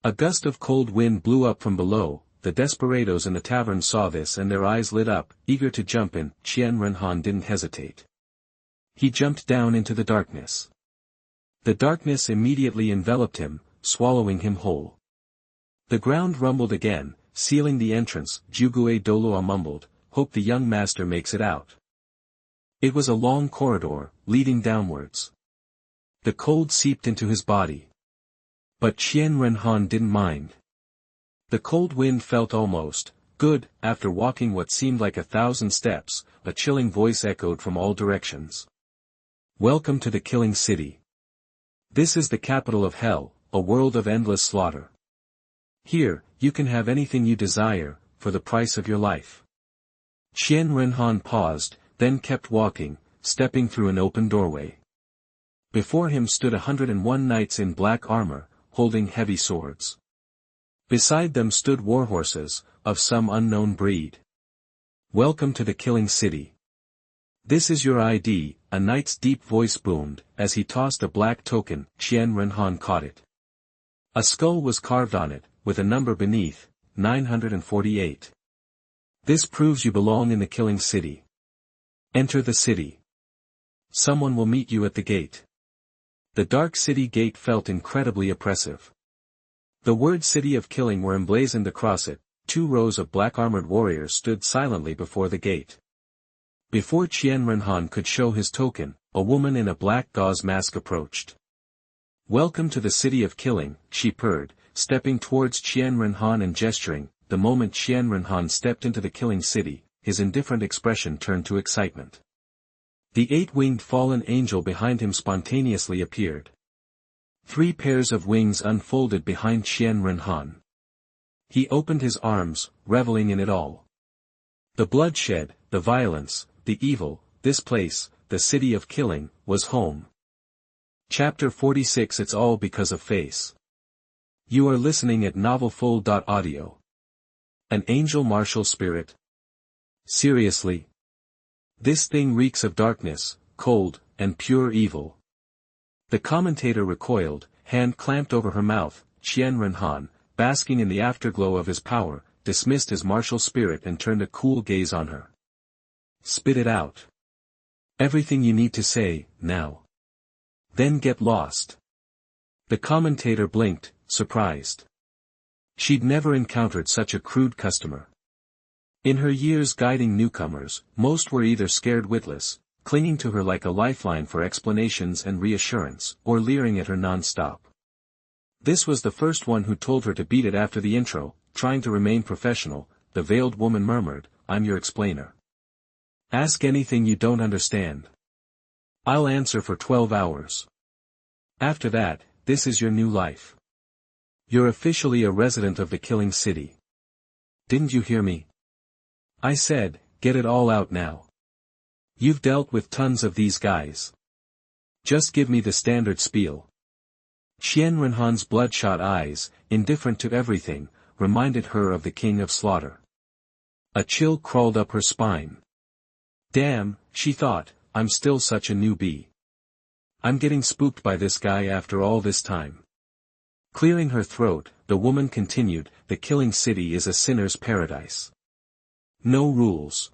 A gust of cold wind blew up from below. The desperados in the tavern saw this and their eyes lit up, eager to jump in. Qianrenhan didn't hesitate. He jumped down into the darkness. The darkness immediately enveloped him, swallowing him whole. The ground rumbled again, sealing the entrance. Douluo mumbled, hope the young master makes it out. It was a long corridor, leading downwards. The cold seeped into his body. But Qianrenhan didn't mind. The cold wind felt almost good. After walking what seemed like 1,000 steps, a chilling voice echoed from all directions. Welcome to the killing city. This is the capital of hell, a world of endless slaughter. Here, you can have anything you desire, for the price of your life. Qianrenhan paused, then kept walking, stepping through an open doorway. Before him stood 101 knights in black armor, holding heavy swords. Beside them stood warhorses, of some unknown breed. Welcome to the killing city. This is your ID, a knight's deep voice boomed, as he tossed a black token. Qianrenhan caught it. A skull was carved on it, with a number beneath, 948. This proves you belong in the killing city. Enter the city. Someone will meet you at the gate. The dark city gate felt incredibly oppressive. The words City of Killing were emblazoned across it. 2 rows of black-armored warriors stood silently before the gate. Before Qianrenhan could show his token, a woman in a black gauze mask approached. Welcome to the City of Killing, she purred, stepping towards Qianrenhan and gesturing. The moment Qianrenhan stepped into the killing city, his indifferent expression turned to excitement. The 8-winged fallen angel behind him spontaneously appeared. 3 pairs of wings unfolded behind Qianrenhan. He opened his arms, reveling in it all. The bloodshed, the violence, the evil, this place, the City of Killing, was home. Chapter 46. It's all because of face. You are listening at novelfull.audio. An angel martial spirit? Seriously? This thing reeks of darkness, cold, and pure evil. The commentator recoiled, hand clamped over her mouth. Qianrenhan, basking in the afterglow of his power, dismissed his martial spirit and turned a cool gaze on her. Spit it out. Everything you need to say, now. Then get lost. The commentator blinked, surprised. She'd never encountered such a crude customer. In her years guiding newcomers, most were either scared witless, clinging to her like a lifeline for explanations and reassurance, or leering at her non-stop. This was the first one who told her to beat it after the intro. Trying to remain professional, the veiled woman murmured, I'm your explainer. Ask anything you don't understand. I'll answer for 12 hours. After that, this is your new life. You're officially a resident of the killing city. Didn't you hear me? I said, get it all out now. You've dealt with tons of these guys. Just give me the standard spiel. Qianrenhan's bloodshot eyes, indifferent to everything, reminded her of the King of Slaughter. A chill crawled up her spine. Damn, she thought, I'm still such a newbie. I'm getting spooked by this guy after all this time. Clearing her throat, the woman continued, the killing city is a sinner's paradise. No rules.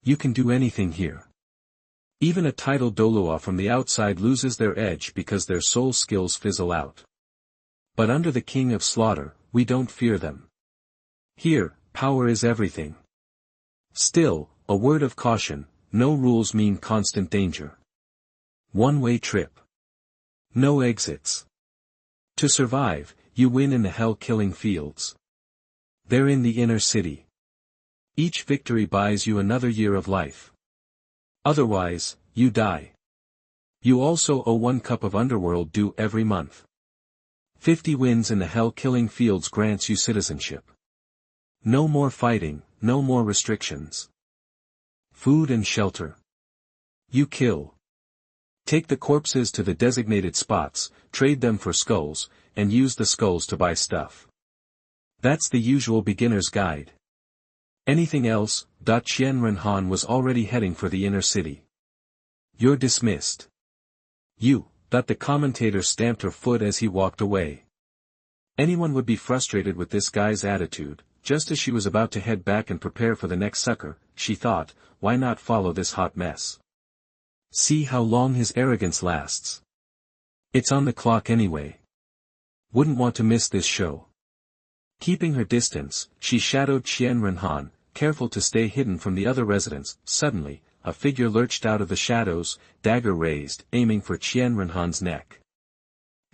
You can do anything here. Even a titled Douluo from the outside loses their edge because their soul skills fizzle out. But under the King of Slaughter, we don't fear them. Here, power is everything. Still, a word of caution, no rules mean constant danger. One-way trip. No exits. To survive, you win in the hell-killing fields. They're in the inner city. Each victory buys you another year of life. Otherwise, you die. You also owe 1 cup of underworld due every month. 50 wins in the hell-killing fields grants you citizenship. No more fighting, no more restrictions. Food and shelter. You kill. Take the corpses to the designated spots, trade them for skulls, and use the skulls to buy stuff. That's the usual beginner's guide. Anything else? Qianrenhan was already heading for the inner city. You're dismissed. You, the commentator stamped her foot as he walked away. Anyone would be frustrated with this guy's attitude. Just as she was about to head back and prepare for the next sucker, she thought, why not follow this hot mess? See how long his arrogance lasts. It's on the clock anyway. Wouldn't want to miss this show. Keeping her distance, she shadowed Qianrenhan, careful to stay hidden from the other residents. Suddenly, a figure lurched out of the shadows, dagger raised, aiming for Qianrenhan's neck.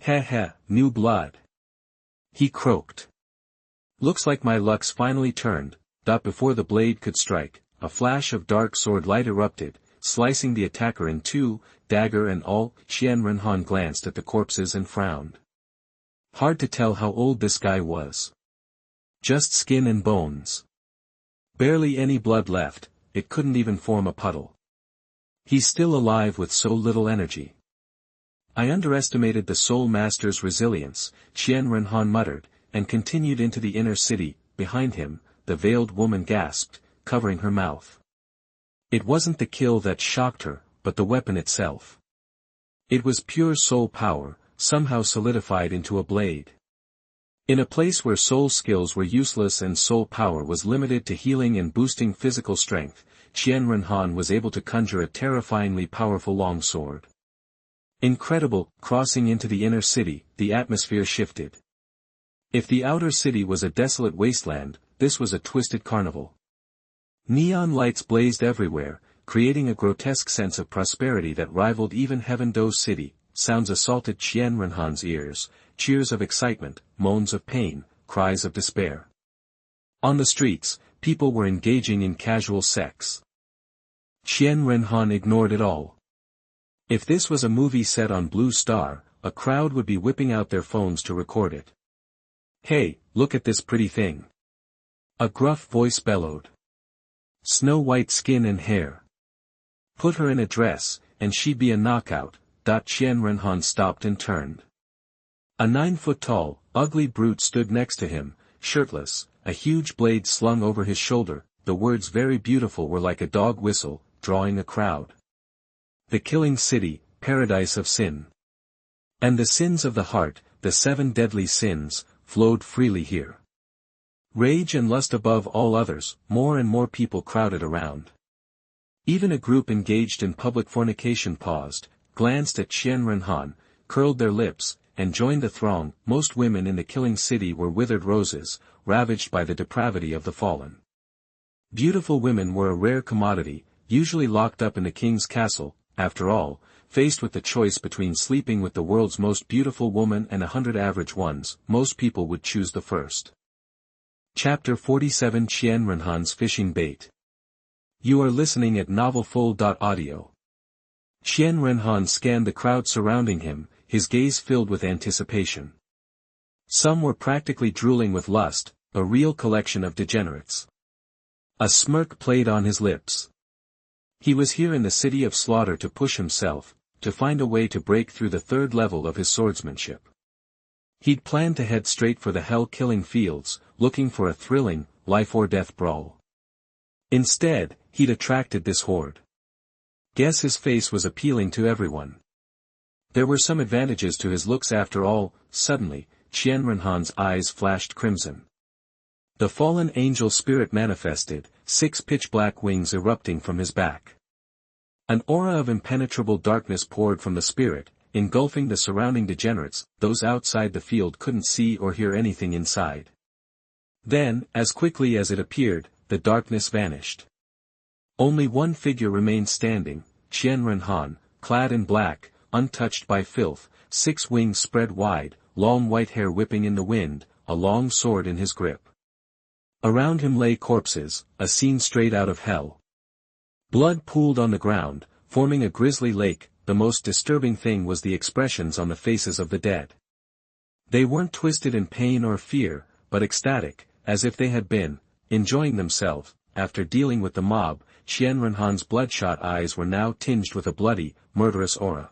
Heh, new blood. He croaked. Looks like my luck's finally turned. Before the blade could strike, a flash of dark sword light erupted, slicing the attacker in two, dagger and all. Qianrenhan glanced at the corpses and frowned. Hard to tell how old this guy was. Just skin and bones. Barely any blood left, it couldn't even form a puddle. He's still alive with so little energy. I underestimated the Soul Master's resilience, Qianrenhan muttered, and continued into the inner city. Behind him, the veiled woman gasped, covering her mouth. It wasn't the kill that shocked her, but the weapon itself. It was pure soul power, somehow solidified into a blade. In a place where soul skills were useless and soul power was limited to healing and boosting physical strength, Qianrenhan was able to conjure a terrifyingly powerful longsword. Incredible. Crossing into the inner city, the atmosphere shifted. If the outer city was a desolate wasteland, this was a twisted carnival. Neon lights blazed everywhere, creating a grotesque sense of prosperity that rivaled even Heaven-Do's city. Sounds assaulted Qianrenhan's ears, cheers of excitement, moans of pain, cries of despair. On the streets, people were engaging in casual sex. Qianrenhan ignored it all. If this was a movie set on Blue Star, a crowd would be whipping out their phones to record it. Hey, look at this pretty thing. A gruff voice bellowed. Snow-white skin and hair. Put her in a dress, and she'd be a knockout. Qianrenhan stopped and turned. A 9-foot-tall, ugly brute stood next to him, shirtless, a huge blade slung over his shoulder. The words "very beautiful" were like a dog whistle, drawing a crowd. The killing city, paradise of sin. And the sins of the heart, the 7 deadly sins, flowed freely here. Rage and lust above all others. More and more people crowded around. Even a group engaged in public fornication paused, glanced at Qianrenhan, curled their lips, and joined the throng. Most women in the killing city were withered roses, ravaged by the depravity of the fallen. Beautiful women were a rare commodity, usually locked up in the king's castle. After all, faced with the choice between sleeping with the world's most beautiful woman and 100 average ones, most people would choose the first. Chapter 47 Qianrenhan's Fishing Bait. You are listening at NovelFull.audio. Qianrenhan scanned the crowd surrounding him, his gaze filled with anticipation. Some were practically drooling with lust, a real collection of degenerates. A smirk played on his lips. He was here in the city of slaughter to push himself, to find a way to break through the 3rd level of his swordsmanship. He'd planned to head straight for the hell-killing fields, looking for a thrilling, life-or-death brawl. Instead, he'd attracted this horde. Guess his face was appealing to everyone. There were some advantages to his looks after all. Suddenly, Qianrenhan's eyes flashed crimson. The fallen angel spirit manifested, 6 pitch-black wings erupting from his back. An aura of impenetrable darkness poured from the spirit, engulfing the surrounding degenerates. Those outside the field couldn't see or hear anything inside. Then, as quickly as it appeared, the darkness vanished. Only one figure remained standing, Qianrenhan, clad in black, untouched by filth, 6 wings spread wide, long white hair whipping in the wind, a long sword in his grip. Around him lay corpses, a scene straight out of hell. Blood pooled on the ground, forming a grisly lake. The most disturbing thing was the expressions on the faces of the dead. They weren't twisted in pain or fear, but ecstatic, as if they had been enjoying themselves. After dealing with the mob, Qianrenhan's bloodshot eyes were now tinged with a bloody, murderous aura.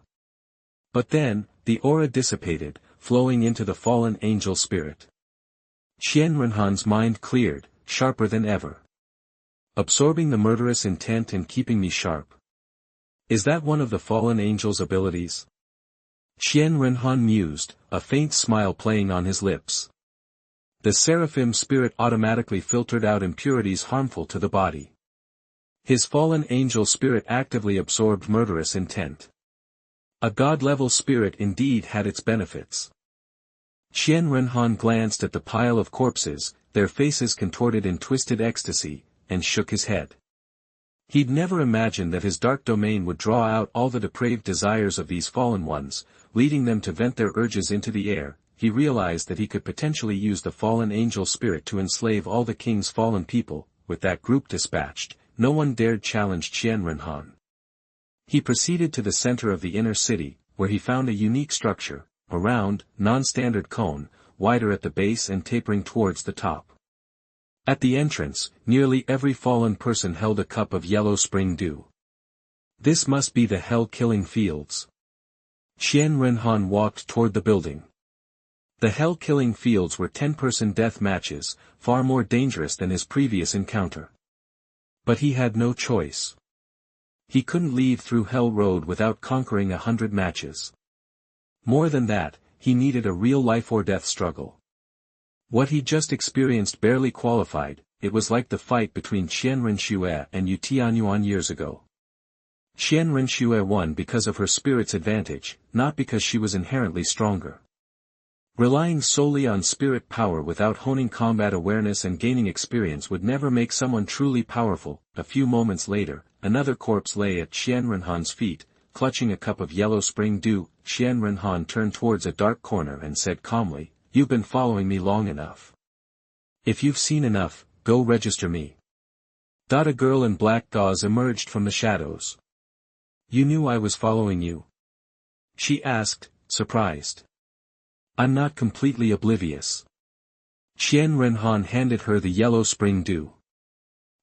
But then, the aura dissipated, flowing into the fallen angel spirit. Qianrenhan's mind cleared, sharper than ever. Absorbing the murderous intent and keeping me sharp. Is that one of the fallen angel's abilities? Qianrenhan mused, a faint smile playing on his lips. The seraphim spirit automatically filtered out impurities harmful to the body. His fallen angel spirit actively absorbed murderous intent. A god-level spirit indeed had its benefits. Qianrenhan glanced at the pile of corpses, their faces contorted in twisted ecstasy, and shook his head. He'd never imagined that his dark domain would draw out all the depraved desires of these fallen ones, leading them to vent their urges into the air. He realized that he could potentially use the fallen angel spirit to enslave all the king's fallen people. With that group dispatched, no one dared challenge Qianrenhan. He proceeded to the center of the inner city, where he found a unique structure, a round, non-standard cone, wider at the base and tapering towards the top. At the entrance, nearly every fallen person held a cup of yellow spring dew. This must be the hell-killing fields. Qianrenhan walked toward the building. The hell-killing fields were 10-person death matches, far more dangerous than his previous encounter. But he had no choice. He couldn't leave through Hell Road without conquering 100 matches. More than that, he needed a real life-or-death struggle. What he just experienced barely qualified. It was like the fight between Qianrenxue and Tianyuan years ago. Qianrenxue won because of her spirit's advantage, not because she was inherently stronger. Relying solely on spirit power without honing combat awareness and gaining experience would never make someone truly powerful. A few moments later, another corpse lay at Qianrenhan's feet, clutching a cup of yellow spring dew. Qianrenhan turned towards a dark corner and said calmly, "You've been following me long enough. If you've seen enough, go register me." A girl in black gauze emerged from the shadows. "You knew I was following you?" she asked, surprised. "I'm not completely oblivious." Qianrenhan handed her the yellow spring dew.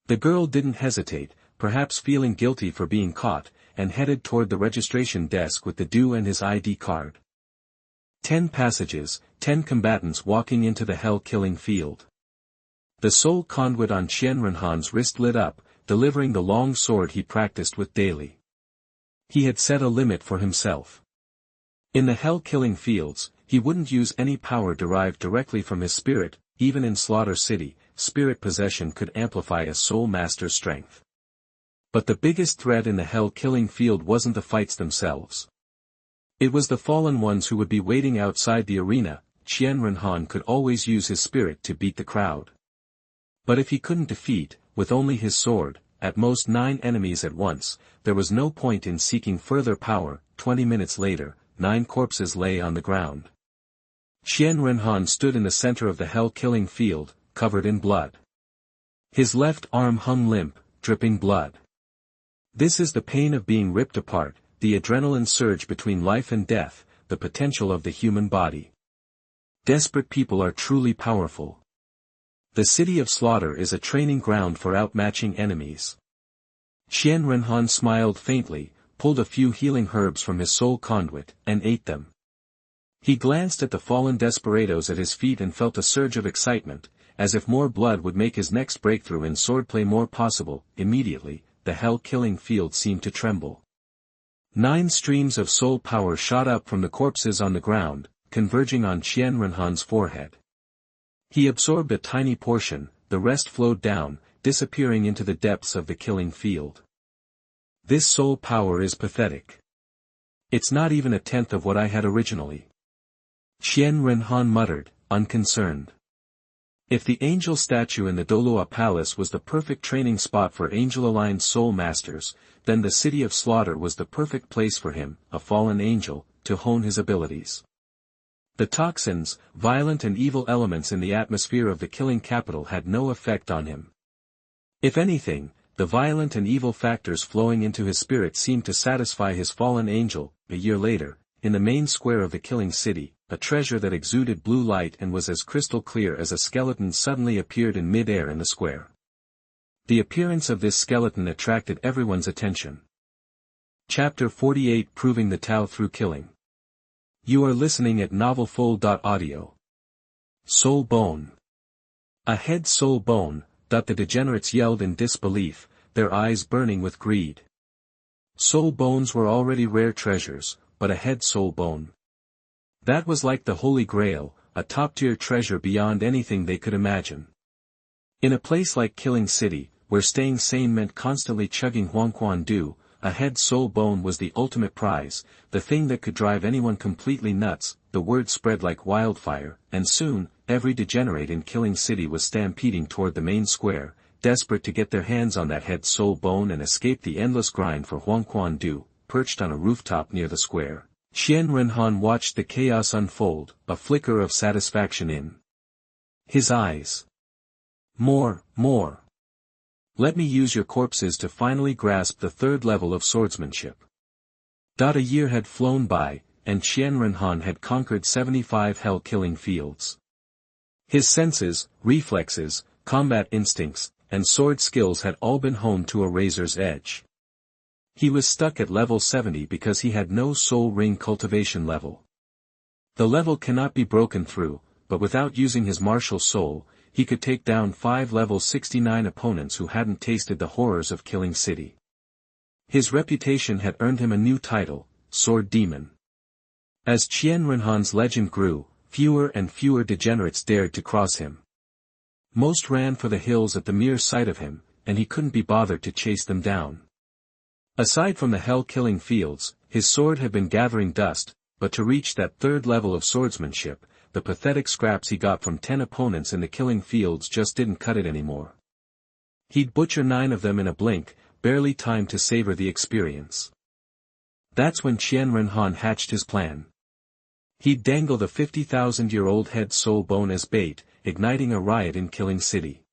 The girl didn't hesitate, perhaps feeling guilty for being caught, and headed toward the registration desk with the dew and his ID card. 10 passages, 10 combatants walking into the hell-killing field. The sole conduit on Qianrenhan's wrist lit up, delivering the long sword he practiced with daily. He had set a limit for himself. In the hell-killing fields, he wouldn't use any power derived directly from his spirit. Even in Slaughter City, spirit possession could amplify a soul master's strength. But the biggest threat in the hell-killing field wasn't the fights themselves. It was the fallen ones who would be waiting outside the arena. Qianrenhan could always use his spirit to beat the crowd. But if he couldn't defeat, with only his sword, at most 9 enemies at once, there was no point in seeking further power. 20 minutes later, 9 corpses lay on the ground. Qianrenhan stood in the center of the hell-killing field, covered in blood. His left arm hung limp, dripping blood. This is the pain of being ripped apart, the adrenaline surge between life and death, the potential of the human body. Desperate people are truly powerful. The city of slaughter is a training ground for outmatching enemies. Qianrenhan smiled faintly, pulled a few healing herbs from his soul conduit, and ate them. He glanced at the fallen desperados at his feet and felt a surge of excitement, as if more blood would make his next breakthrough in swordplay more possible. Immediately, the hell-killing field seemed to tremble. 9 streams of soul power shot up from the corpses on the ground, converging on Qianrenhan's forehead. He absorbed a tiny portion, the rest flowed down, disappearing into the depths of the killing field. This soul power is pathetic. It's not even a tenth of what I had originally. Qianrenhan muttered, unconcerned. If the angel statue in the Douluo Palace was the perfect training spot for angel-aligned soul masters, then the City of Slaughter was the perfect place for him, a fallen angel, to hone his abilities. The toxins, violent and evil elements in the atmosphere of the killing capital had no effect on him. If anything, the violent and evil factors flowing into his spirit seemed to satisfy his fallen angel. A year later, in the main square of the killing city, a treasure that exuded blue light and was as crystal clear as a skeleton suddenly appeared in mid-air in the square. The appearance of this skeleton attracted everyone's attention. Chapter 48 Proving the Tao Through Killing. You are listening at novelfull.audio. Soul Bone. A head soul bone, the degenerates yelled in disbelief, their eyes burning with greed. Soul bones were already rare treasures, but a head soul bone. That was like the Holy Grail, a top-tier treasure beyond anything they could imagine. In a place like Killing City, where staying sane meant constantly chugging Huangquan, a head soul bone was the ultimate prize, the thing that could drive anyone completely nuts. The word spread like wildfire, and soon, every degenerate in Killing City was stampeding toward the main square, desperate to get their hands on that head soul bone and escape the endless grind for Huangquan. Perched on a rooftop near the square, Qianrenhan watched the chaos unfold, a flicker of satisfaction in his eyes. More. Let me use your corpses to finally grasp the 3rd level of swordsmanship. A year had flown by, and Qianrenhan had conquered 75 hell-killing fields. His senses, reflexes, combat instincts, and sword skills had all been honed to a razor's edge. He was stuck at level 70 because he had no soul ring cultivation level. The level cannot be broken through, but without using his martial soul, he could take down 5 level 69 opponents who hadn't tasted the horrors of Killing City. His reputation had earned him a new title, Sword Demon. As Qianrenhan's legend grew, fewer and fewer degenerates dared to cross him. Most ran for the hills at the mere sight of him, and he couldn't be bothered to chase them down. Aside from the hell-killing fields, his sword had been gathering dust, but to reach that 3rd level of swordsmanship, the pathetic scraps he got from 10 opponents in the killing fields just didn't cut it anymore. He'd butcher 9 of them in a blink, barely time to savor the experience. That's when Qianrenhan hatched his plan. He'd dangle the 50,000-year-old head soul bone as bait, igniting a riot in Killing City.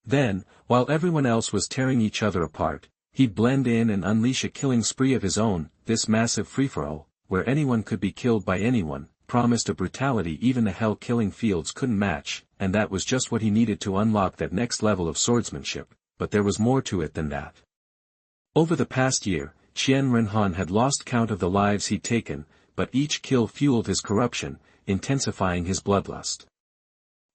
Then, while everyone else was tearing each other apart, he'd blend in and unleash a killing spree of his own. This massive free-for-all, where anyone could be killed by anyone, promised a brutality even the hell-killing fields couldn't match, and that was just what he needed to unlock that next level of swordsmanship, but there was more to it than that. Over the past year, Qianrenhan had lost count of the lives he'd taken, but each kill fueled his corruption, intensifying his bloodlust.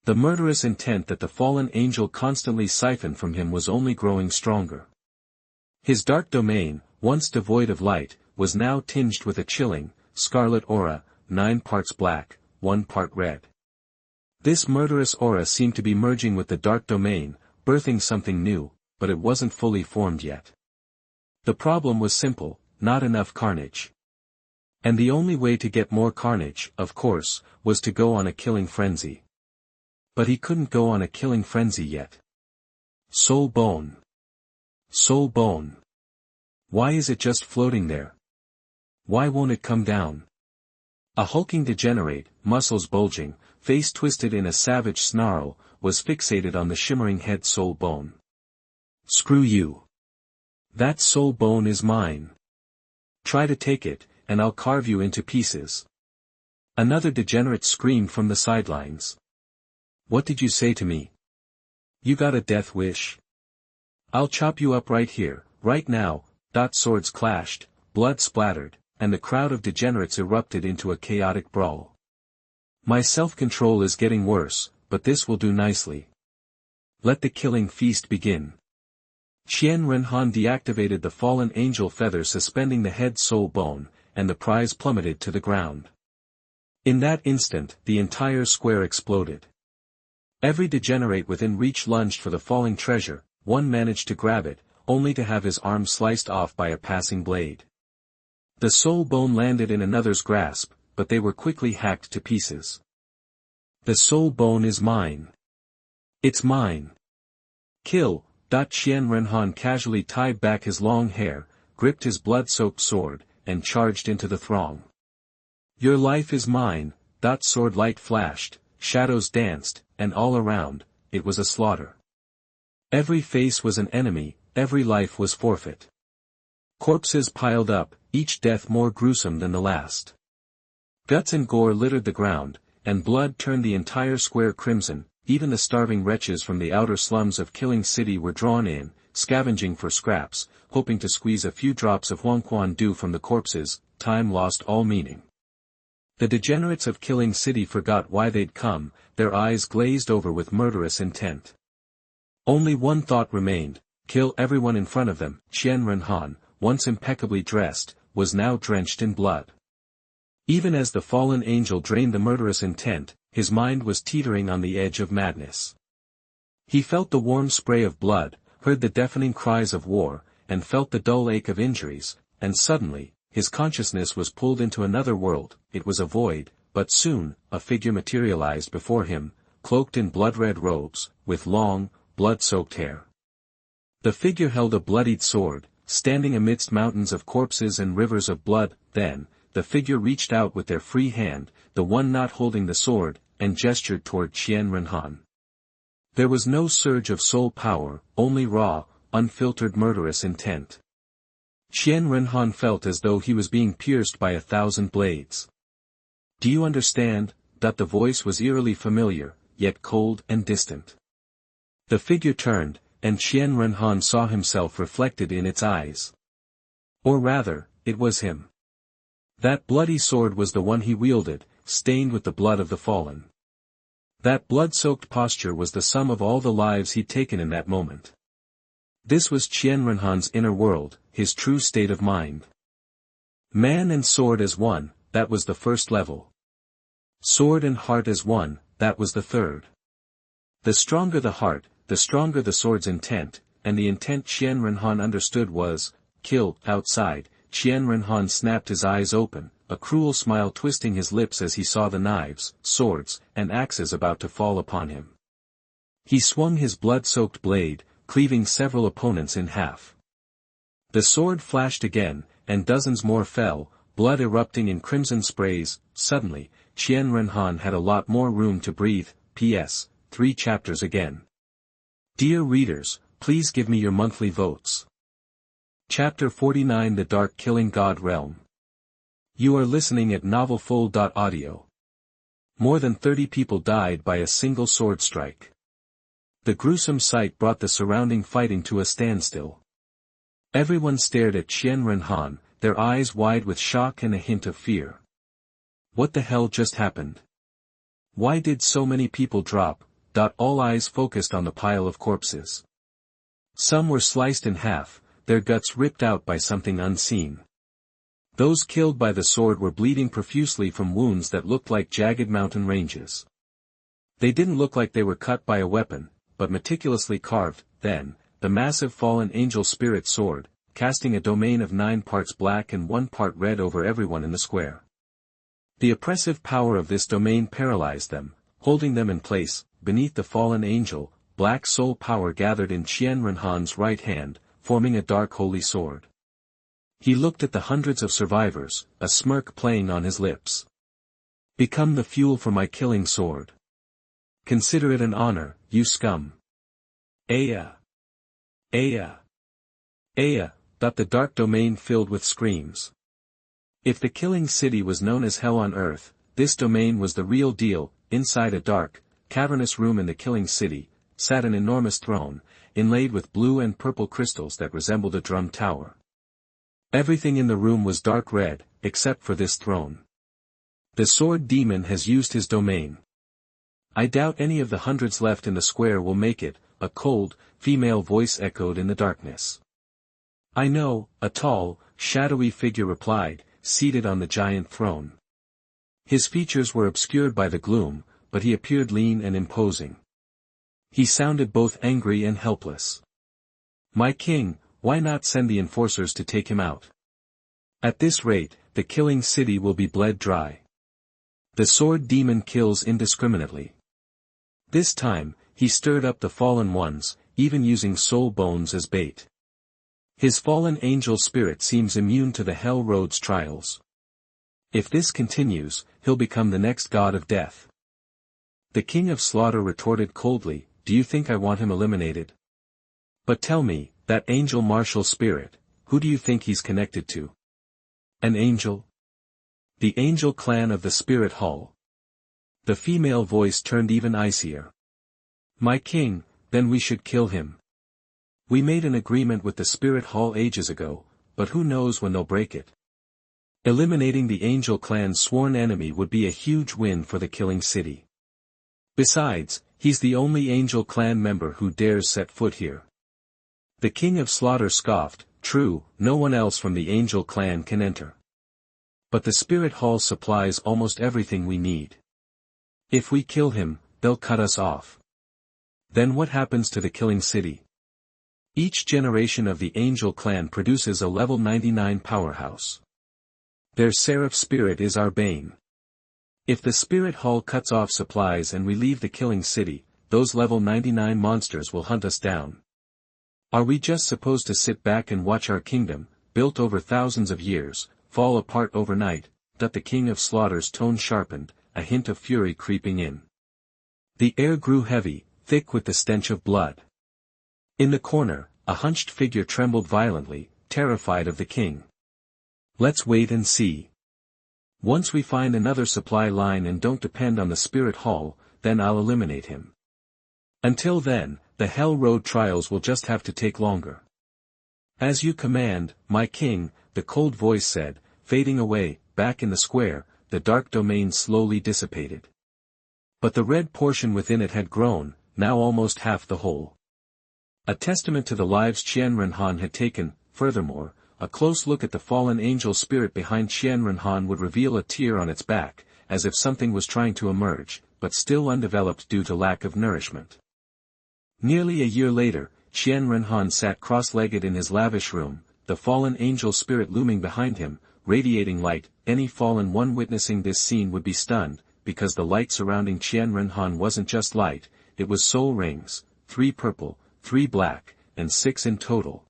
The murderous intent that the fallen angel constantly siphoned from him was only growing stronger. His dark domain, once devoid of light, was now tinged with a chilling, scarlet aura, 9 parts black, 1 part red. This murderous aura seemed to be merging with the dark domain, birthing something new, but it wasn't fully formed yet. The problem was simple, not enough carnage. And the only way to get more carnage, of course, was to go on a killing frenzy. But he couldn't go on a killing frenzy yet. Soul bone. Soul bone. Why is it just floating there? Why won't it come down? A hulking degenerate, muscles bulging, face twisted in a savage snarl, was fixated on the shimmering head soul bone. Screw you. That soul bone is mine. Try to take it, and I'll carve you into pieces. Another degenerate screamed from the sidelines. What did you say to me? You got a death wish? I'll chop you up right here, right now. Swords clashed, blood splattered, and the crowd of degenerates erupted into a chaotic brawl. My self-control is getting worse, but this will do nicely. Let the killing feast begin. Qianrenhan deactivated the fallen angel feather suspending the head soul bone, and the prize plummeted to the ground. In that instant, the entire square exploded. Every degenerate within reach lunged for the falling treasure, one managed to grab it, only to have his arm sliced off by a passing blade. The soul bone landed in another's grasp, but they were quickly hacked to pieces. The soul bone is mine. It's mine. Kill. Qianrenhan casually tied back his long hair, gripped his blood-soaked sword, and charged into the throng. Your life is mine. Sword light flashed, shadows danced, and all around, it was a slaughter. Every face was an enemy, every life was forfeit. Corpses piled up, each death more gruesome than the last. Guts and gore littered the ground, and blood turned the entire square crimson. Even the starving wretches from the outer slums of Killing City were drawn in, scavenging for scraps, hoping to squeeze a few drops of Huangquan dew from the corpses. Time lost all meaning. The degenerates of Killing City forgot why they'd come, their eyes glazed over with murderous intent. Only one thought remained: kill everyone in front of them. Qianrenhan, once impeccably dressed, was now drenched in blood. Even as the fallen angel drained the murderous intent, his mind was teetering on the edge of madness. He felt the warm spray of blood, heard the deafening cries of war, and felt the dull ache of injuries, and suddenly, his consciousness was pulled into another world. It was a void, but soon, a figure materialized before him, cloaked in blood-red robes, with long, blood-soaked hair. The figure held a bloodied sword, standing amidst mountains of corpses and rivers of blood. Then, the figure reached out with their free hand, the one not holding the sword, and gestured toward Qianrenhan. There was no surge of soul power, only raw, unfiltered murderous intent. Qianrenhan felt as though he was being pierced by 1,000 blades. Do you understand? The voice was eerily familiar, yet cold and distant. The figure turned, and Qianrenhan saw himself reflected in its eyes. Or rather, it was him. That bloody sword was the one he wielded, stained with the blood of the fallen. That blood-soaked posture was the sum of all the lives he'd taken in that moment. This was Qianrenhan's inner world, his true state of mind. Man and sword as one, that was the first level. Sword and heart as one, that was the third. The stronger the heart, the stronger the sword's intent, and the intent Qianrenhan understood was, kill. Outside, Qianrenhan snapped his eyes open, a cruel smile twisting his lips as he saw the knives, swords, and axes about to fall upon him. He swung his blood-soaked blade, cleaving several opponents in half. The sword flashed again, and dozens more fell, blood erupting in crimson sprays. Suddenly, Qianrenhan had a lot more room to breathe. P.S. 3 chapters again. Dear readers, please give me your monthly votes. Chapter 49: The Dark Killing God Realm. You are listening at NovelFull.audio. More than 30 people died by a single sword strike. The gruesome sight brought the surrounding fighting to a standstill. Everyone stared at Qianrenhan, their eyes wide with shock and a hint of fear. What the hell just happened? Why did so many people drop? All eyes focused on the pile of corpses. Some were sliced in half, their guts ripped out by something unseen. Those killed by the sword were bleeding profusely from wounds that looked like jagged mountain ranges. They didn't look like they were cut by a weapon, but meticulously carved. Then, the massive fallen angel spirit sword, casting a domain of 9 parts black and 1 part red over everyone in the square. The oppressive power of this domain paralyzed them, holding them in place. Beneath the fallen angel, black soul power gathered in Qianrenhan's right hand, forming a dark holy sword. He looked at the hundreds of survivors, a smirk playing on his lips. Become the fuel for my killing sword. Consider it an honor, you scum. Aya! Aya! Aya! The dark domain filled with screams. If the killing city was known as hell on earth, this domain was the real deal. Inside a dark, cavernous room in the killing city, sat an enormous throne, inlaid with blue and purple crystals that resembled a drum tower. Everything in the room was dark red, except for this throne. The sword demon has used his domain. I doubt any of the hundreds left in the square will make it, a cold, female voice echoed in the darkness. I know, a tall, shadowy figure replied, seated on the giant throne. His features were obscured by the gloom, but he appeared lean and imposing. He sounded both angry and helpless. My king, why not send the enforcers to take him out? At this rate, the killing city will be bled dry. The sword demon kills indiscriminately. This time, he stirred up the fallen ones, even using soul bones as bait. His fallen angel spirit seems immune to the Hell Road's trials. If this continues, he'll become the next god of death. The king of slaughter retorted coldly, do you think I want him eliminated? But tell me, that angel martial spirit, who do you think he's connected to? An angel? The angel clan of the spirit hall. The female voice turned even icier. My king, then we should kill him. We made an agreement with the spirit hall ages ago, but who knows when they'll break it. Eliminating the angel clan's sworn enemy would be a huge win for the killing city. Besides, he's the only angel clan member who dares set foot here. The king of slaughter scoffed, true, no one else from the angel clan can enter. But the spirit hall supplies almost everything we need. If we kill him, they'll cut us off. Then what happens to the killing city? Each generation of the angel clan produces a level 99 powerhouse. Their seraph spirit is our bane. If the spirit hall cuts off supplies and we leave the killing city, those level 99 monsters will hunt us down. Are we just supposed to sit back and watch our kingdom, built over thousands of years, fall apart overnight? That the king of slaughter's tone sharpened, a hint of fury creeping in. The air grew heavy, thick with the stench of blood. In the corner, a hunched figure trembled violently, terrified of the king. Let's wait and see. Once we find another supply line and don't depend on the spirit hall, then I'll eliminate him. Until then, the Hell Road trials will just have to take longer. As you command, my king, the cold voice said, fading away. Back in the square, the dark domain slowly dissipated. But the red portion within it had grown, now almost half the whole. A testament to the lives Qianrenhan had taken. Furthermore, a close look at the fallen angel spirit behind Qianrenhan would reveal a tear on its back, as if something was trying to emerge, but still undeveloped due to lack of nourishment. Nearly a year later, Qianrenhan sat cross-legged in his lavish room, the fallen angel spirit looming behind him, radiating light. Any fallen one witnessing this scene would be stunned, because the light surrounding Qianrenhan wasn't just light, it was soul rings, 3 purple, 3 black, and 6 in total.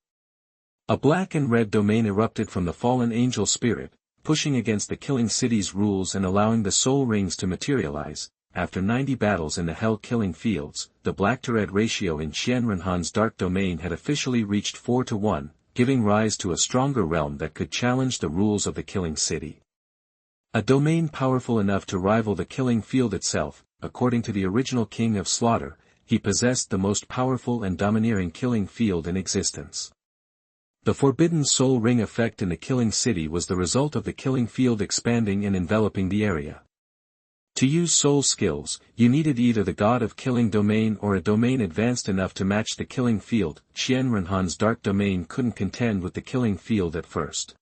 A black and red domain erupted from the fallen angel spirit, pushing against the killing city's rules and allowing the soul rings to materialize. After 90 battles in the hell-killing fields, the black-to-red ratio in Qianrenhan's dark domain had officially reached 4-1, giving rise to a stronger realm that could challenge the rules of the killing city. A domain powerful enough to rival the killing field itself. According to the original king of slaughter, he possessed the most powerful and domineering killing field in existence. The forbidden soul ring effect in the killing city was the result of the killing field expanding and enveloping the area. To use soul skills, you needed either the god of killing domain or a domain advanced enough to match the killing field. Qianrenhan's dark domain couldn't contend with the killing field at first.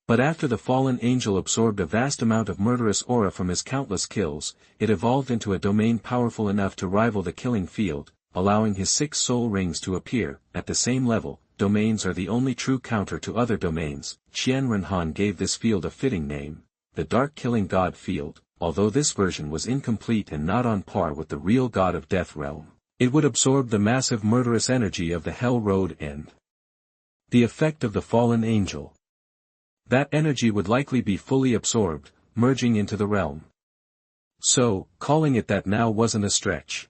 But after the fallen angel absorbed a vast amount of murderous aura from his countless kills, it evolved into a domain powerful enough to rival the killing field, allowing his 6 soul rings to appear. At the same level, domains are the only true counter to other domains. Qianrenhan gave this field a fitting name, the Dark Killing God Field. Although this version was incomplete and not on par with the real God of Death realm, it would absorb the massive murderous energy of the Hell Road and the effect of the fallen angel. That energy would likely be fully absorbed, merging into the realm. So, calling it that now wasn't a stretch.